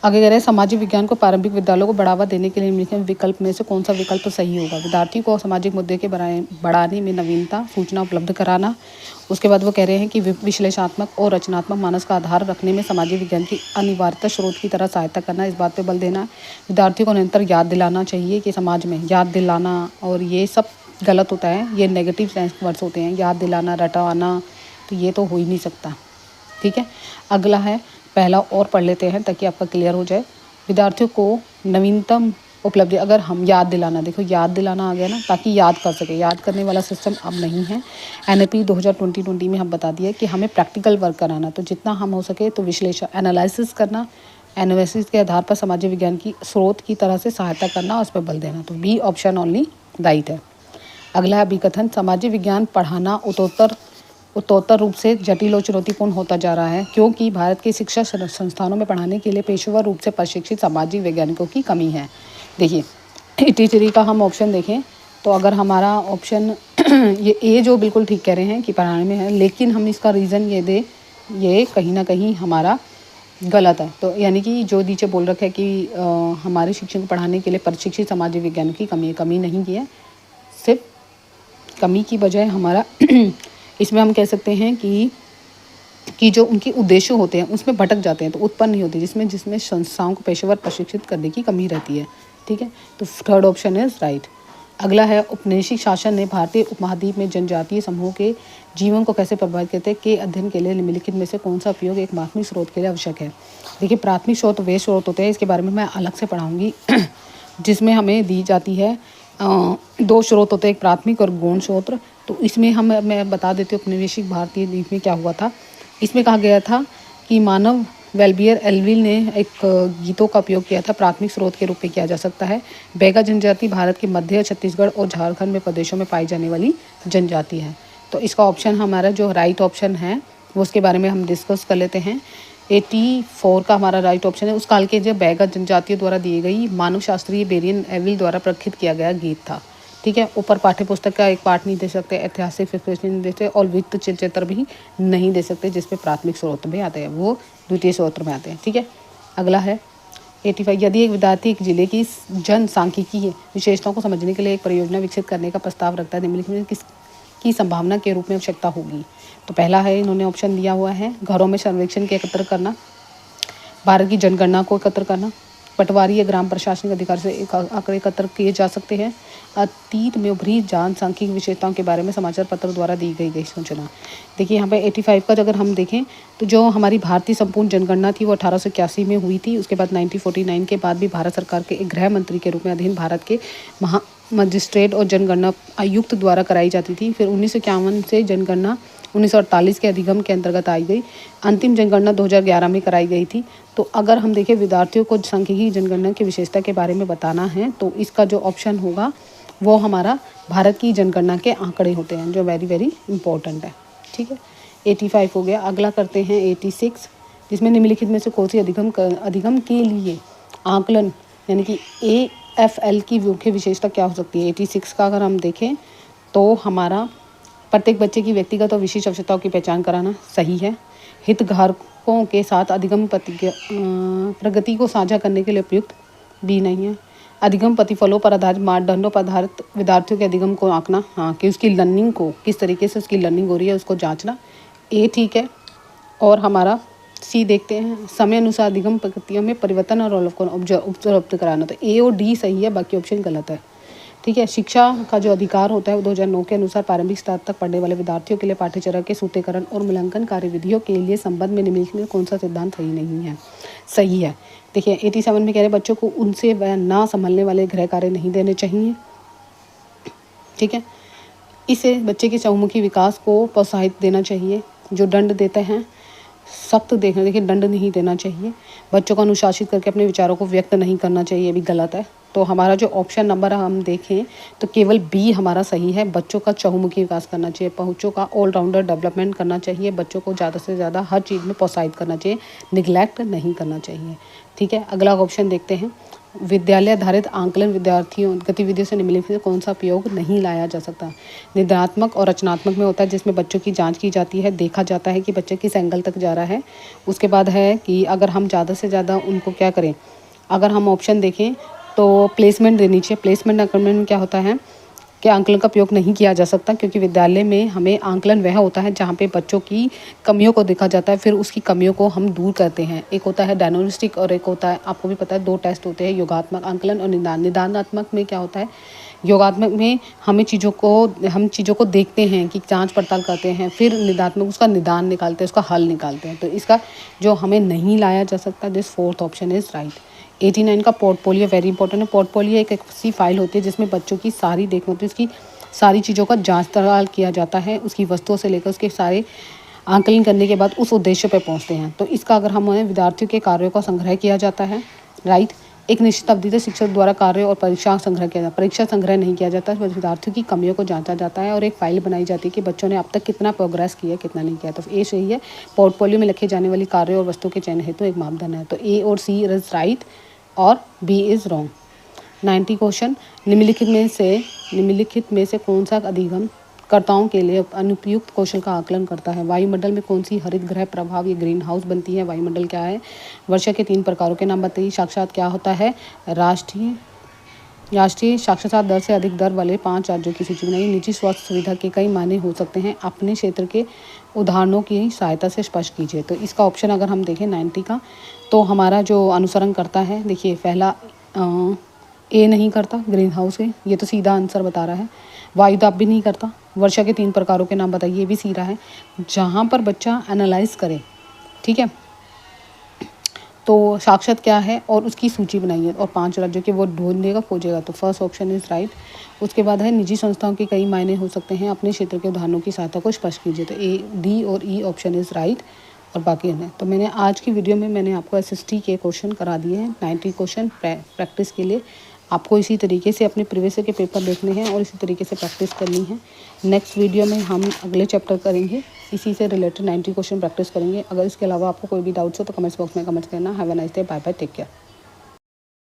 आगे कह रहे हैं सामाजिक विज्ञान को प्रारंभिक विद्यालयों को बढ़ावा देने के लिए निम्नलिखित विकल्प में से कौन सा विकल्प सही होगा। विद्यार्थी को सामाजिक मुद्दे के बढ़ाने में नवीनता सूचना उपलब्ध कराना। उसके बाद वो कह रहे हैं कि विश्लेषणात्मक और रचनात्मक मानस का आधार रखने में सामाजिक विज्ञान की अनिवार्यता स्रोत की तरह सहायता करना, इस बात पर बल देना। विद्यार्थियों को निरंतर याद दिलाना चाहिए कि समाज में याद दिलाना और ये सब गलत होता है, ये नेगेटिव सेंस वर्ड्स होते हैं, याद दिलाना, रटाना, तो ये तो हो ही नहीं सकता। ठीक है, अगला है पहला और पढ़ लेते हैं ताकि आपका क्लियर हो जाए। विद्यार्थियों को नवीनतम उपलब्धि, अगर हम याद दिलाना, देखो याद दिलाना आ गया ना, ताकि याद कर सके। याद करने वाला सिस्टम अब नहीं है। NAP 2020 में हम बता दिया कि हमें प्रैक्टिकल वर्क कराना, तो जितना हम हो सके तो विश्लेषण एनालिसिस करना, एनालिसिस के आधार पर सामाजिक विज्ञान की स्रोत की तरह से सहायता करना और उस पर बल देना। तो बी ऑप्शन ओनली राइट है। अगला है अभिकथन, सामाजिक विज्ञान पढ़ाना उत्तरोत्तर रूप से जटिल और चुनौतीपूर्ण होता जा रहा है क्योंकि भारत के शिक्षा संस्थानों में पढ़ाने के लिए पेशेवर रूप से प्रशिक्षित सामाजिक वैज्ञानिकों की कमी है। देखिए 83 का हम ऑप्शन देखें तो अगर हमारा ऑप्शन ये जो बिल्कुल ठीक कह रहे हैं कि पढ़ाने में है, लेकिन हम इसका रीज़न ये कहीं ना कहीं हमारा गलत है। तो यानी कि जो नीचे बोल रखा है कि हमारे शिक्षक को पढ़ाने के लिए प्रशिक्षित सामाजिक विज्ञान की कमी नहीं की है, सिर्फ कमी की बजाय हमारा इसमें हम कह सकते हैं कि जो उनके उद्देश्य होते हैं उसमें भटक जाते हैं, तो उत्पन्न नहीं होती, जिसमें संस्थाओं को पेशेवर प्रशिक्षित करने की कमी रहती है। ठीक है, तो थर्ड ऑप्शन इज राइट। अगला है औपनिवेशिक शासन ने भारतीय उपमहाद्वीप में जनजातीय समूह के जीवन को कैसे प्रभावित करते हैं के अध्ययन के लिए निम्नलिखित में से कौन सा उपयोग एक प्राथमिक स्रोत के लिए आवश्यक है। देखिए प्राथमिक स्रोत वे स्रोत होते हैं, इसके बारे में मैं अलग से पढ़ाऊँगी जिसमें हमें दी जाती है 2 स्रोत होते हैं, एक प्राथमिक और गौण स्रोत। तो इसमें मैं बता देती हूँ औपनिवेशिक भारतीय द्वीप में क्या हुआ था। इसमें कहा गया था कि मानव वेलबियर एल्विल ने एक गीतों का उपयोग किया था, प्राथमिक स्रोत के रूप में किया जा सकता है। बैगा जनजाति भारत के मध्य छत्तीसगढ़ और झारखंड में प्रदेशों में पाई जाने वाली जनजाति है। तो इसका ऑप्शन हमारा जो राइट ऑप्शन है वो उसके बारे में हम डिस्कस कर लेते हैं। 84 का हमारा राइट ऑप्शन है। उस काल के जब बैगा जनजातियों द्वारा दी गई मानव शास्त्री बेरियन एविल द्वारा प्रखित किया गया गीत था। ठीक है, ऊपर पाठ्य पुस्तक का एक पाठ नहीं दे सकते, ऐतिहासिक विश्लेषण नहीं दे सकते और वित्त चित्र भी नहीं दे सकते जिसपे प्राथमिक स्रोत में आते हैं, वो द्वितीय स्रोत में आते हैं। ठीक है, अगला है 85, यदि एक विद्यार्थी एक जिले की जनसांख्यिकी विशेषताओं को समझने के लिए एक परियोजना विकसित करने का प्रस्ताव रखता है, निम्नलिखित में किसकी संभावना के रूप में आवश्यकता होगी। तो पहला है, इन्होंने ऑप्शन दिया हुआ है घरों में सर्वेक्षण के एकत्र करना, भारत की जनगणना को एकत्र करना, पटवारी या ग्राम प्रशासनिक अधिकारी से एक आंकड़े एकत्र किए जा सकते हैं, अतीत में उभरी जनसांख्यिक विशेषताओं के बारे में समाचार पत्र द्वारा दी गई सूचना। देखिए यहाँ पे 85 का अगर हम देखें तो जो हमारी भारतीय संपूर्ण जनगणना थी वो 1881 में हुई थी। उसके बाद 1949 के बाद भी भारत सरकार के एक गृह मंत्री के रूप में अधीन भारत के मजिस्ट्रेट और जनगणना आयुक्त द्वारा कराई जाती थी। फिर 1951 से जनगणना 1948 के अधिगम के अंतर्गत आई गई। अंतिम जनगणना 2011 में कराई गई थी। तो अगर हम देखें विद्यार्थियों को सांख्यिकी जनगणना की विशेषता के बारे में बताना है तो इसका जो ऑप्शन होगा वो हमारा भारत की जनगणना के आंकड़े होते हैं जो वेरी वेरी इंपॉर्टेंट है। ठीक है, 85 हो गया। अगला करते हैं 86, जिसमें निम्नलिखित में से कौन सी अधिगम के लिए आकलन यानी कि AFL की मुख्य विशेषता क्या हो सकती है। 86 का अगर हम देखें तो हमारा प्रत्येक बच्चे की व्यक्तिगत और विशेष आवश्यकताओं की पहचान कराना सही है। हितधारकों के साथ अधिगम प्रगति को साझा करने के लिए उपयुक्त भी नहीं है। अधिगम प्रतिफलों पर आधारित मापदंडों पर आधारित विद्यार्थियों के अधिगम को आंकना, हाँ कि उसकी लर्निंग को किस तरीके से उसकी लर्निंग हो रही है उसको जांचना, ये ठीक है। और हमारा सी देखते हैं, समय अनुसार अधिगम प्रक्रिया में परिवर्तन और अवलोकन उपलब्ध कराना। तो A और D सही है, बाकी ऑप्शन गलत है। ठीक है, शिक्षा का जो अधिकार होता है वो 2009 के अनुसार प्रारंभिक स्तर तक पढ़ने वाले विद्यार्थियों के लिए पाठ्यचर्या के सूत्रीकरण और मूल्यांकन कार्यविधियों के लिए संबंध में निम्नलिखित में कौन सा सिद्धांत सही नहीं है, सही है। देखिए 87 में कह रहे बच्चों को उनसे वह ना संभलने वाले गृह कार्य नहीं देने चाहिए। ठीक है, इसे बच्चे के चहुमुखी विकास को प्रोत्साहित देना चाहिए। जो दंड देते हैं सख्त देखना, देखिए दंड नहीं देना चाहिए। बच्चों को अनुशासित करके अपने विचारों को व्यक्त नहीं करना चाहिए, ये भी गलत है। तो हमारा जो ऑप्शन नंबर हम देखें तो केवल B हमारा सही है। बच्चों का चहुमुखी विकास करना चाहिए, बच्चों का ऑलराउंडर डेवलपमेंट करना चाहिए, बच्चों को ज़्यादा से ज़्यादा हर चीज़ में प्रोत्साहित करना चाहिए, निगलेक्ट नहीं करना चाहिए। ठीक है, अगला ऑप्शन देखते हैं विद्यालय आधारित आंकलन विद्यार्थियों गतिविधियों से निम्नलिखित में कौन सा उपयोग नहीं लाया जा सकता। निदात्मक और रचनात्मक में होता है जिसमें बच्चों की जांच की जाती है, देखा जाता है कि बच्चे किस एंगल तक जा रहा है। उसके बाद है कि अगर हम ज़्यादा से ज़्यादा उनको क्या करें, अगर हम ऑप्शन देखें तो प्लेसमेंट देनी चाहिए। प्लेसमेंट आंकलन में क्या होता है कि आंकलन का उपयोग नहीं किया जा सकता, क्योंकि विद्यालय में हमें आंकलन वह होता है जहाँ पे बच्चों की कमियों को देखा जाता है, फिर उसकी कमियों को हम दूर करते हैं। एक होता है डायग्नोस्टिक और एक होता है, आपको भी पता है 2 टेस्ट होते हैं, योगात्मक आंकलन और निदानात्मक में क्या होता है, योगात्मक में हम चीज़ों को देखते हैं कि जांच पड़ताल करते हैं, फिर निदात्मक उसका निदान निकालते हैं, उसका हल निकालते हैं। तो इसका जो हमें नहीं लाया जा सकता, this 4th option is right. 89 का पोर्टफोलियो वेरी इंपॉर्टेंट है। पोर्टफोलियो एक ऐसी फाइल होती है जिसमें बच्चों की सारी देखना होती है, उसकी सारी चीज़ों का जांच पड़ताल किया जाता है, उसकी वस्तुओं से लेकर उसके सारे आंकलन करने के बाद उस उद्देश्य पर पहुंचते हैं। तो इसका अगर हम विद्यार्थियों के कार्यों का संग्रह किया जाता है, राइट। एक निश्चित अवधि तक शिक्षक द्वारा कार्य और परीक्षा संग्रह किया जाता है। परीक्षा संग्रह नहीं किया जाता, विद्यार्थियों की कमियों को जांचा जाता है और एक फाइल बनाई जाती है कि बच्चों ने अब तक कितना प्रोग्रेस किया, कितना नहीं किया। तो ए सही है। पोर्टफोलियो में लिखे जाने वाली कार्य और वस्तुओं के चयन हेतु एक मापदंड है। तो ए और सी इज राइट और बी इज़ रॉन्ग। 90 क्वेश्चन, निम्नलिखित में से कौन सा अधिगम कर्ताओं के लिए अनुपयुक्त कौशल का आकलन करता है। वायुमंडल में कौन सी हरित गृह प्रभाव या ग्रीन हाउस बनती है। वायुमंडल क्या है। वर्षा के 3 प्रकारों के नाम बताइए। साक्षात क्या होता है। राष्ट्रीय साक्षरता दर से अधिक दर वाले 5 राज्यों की सूची बनाइए। निजी स्वास्थ्य सुविधा के कई मायने हो सकते हैं, अपने क्षेत्र के उदाहरणों की सहायता से स्पष्ट कीजिए। तो इसका ऑप्शन अगर हम देखें 90 का, तो हमारा जो अनुसरण करता है, देखिए पहला ए नहीं करता, ग्रीन हाउस है, ये तो सीधा आंसर बता रहा है। वायुदाब भी नहीं करता। वर्षा के 3 प्रकारों के नाम बताइए, ये भी सीधा है। जहाँ पर बच्चा एनालाइज करे, ठीक है, तो साक्षात क्या है और उसकी सूची बनाइए और 5 राज्यों के वो ढूंढेगा, खोजेगा। तो फर्स्ट ऑप्शन इज राइट। उसके बाद है निजी संस्थाओं के कई मायने हो सकते हैं, अपने क्षेत्र के उदाहरणों की सहायता को स्पष्ट कीजिए। तो ए, डी और ई ऑप्शन इज राइट और बाकी है। तो मैंने आज की वीडियो में मैंने आपको SST के क्वेश्चन करा दिए हैं, 90 क्वेश्चन प्रैक्टिस के लिए। आपको इसी तरीके से अपने प्रीवियस के पेपर देखने हैं और इसी तरीके से प्रैक्टिस करनी है। नेक्स्ट वीडियो में हम अगले चैप्टर करेंगे, इसी से रिलेटेड 90 क्वेश्चन प्रैक्टिस करेंगे। अगर इसके अलावा आपको कोई भी डाउट्स हो तो कमेंट्स बॉक्स में कमेंट करना। Have a nice day, bye bye, take care.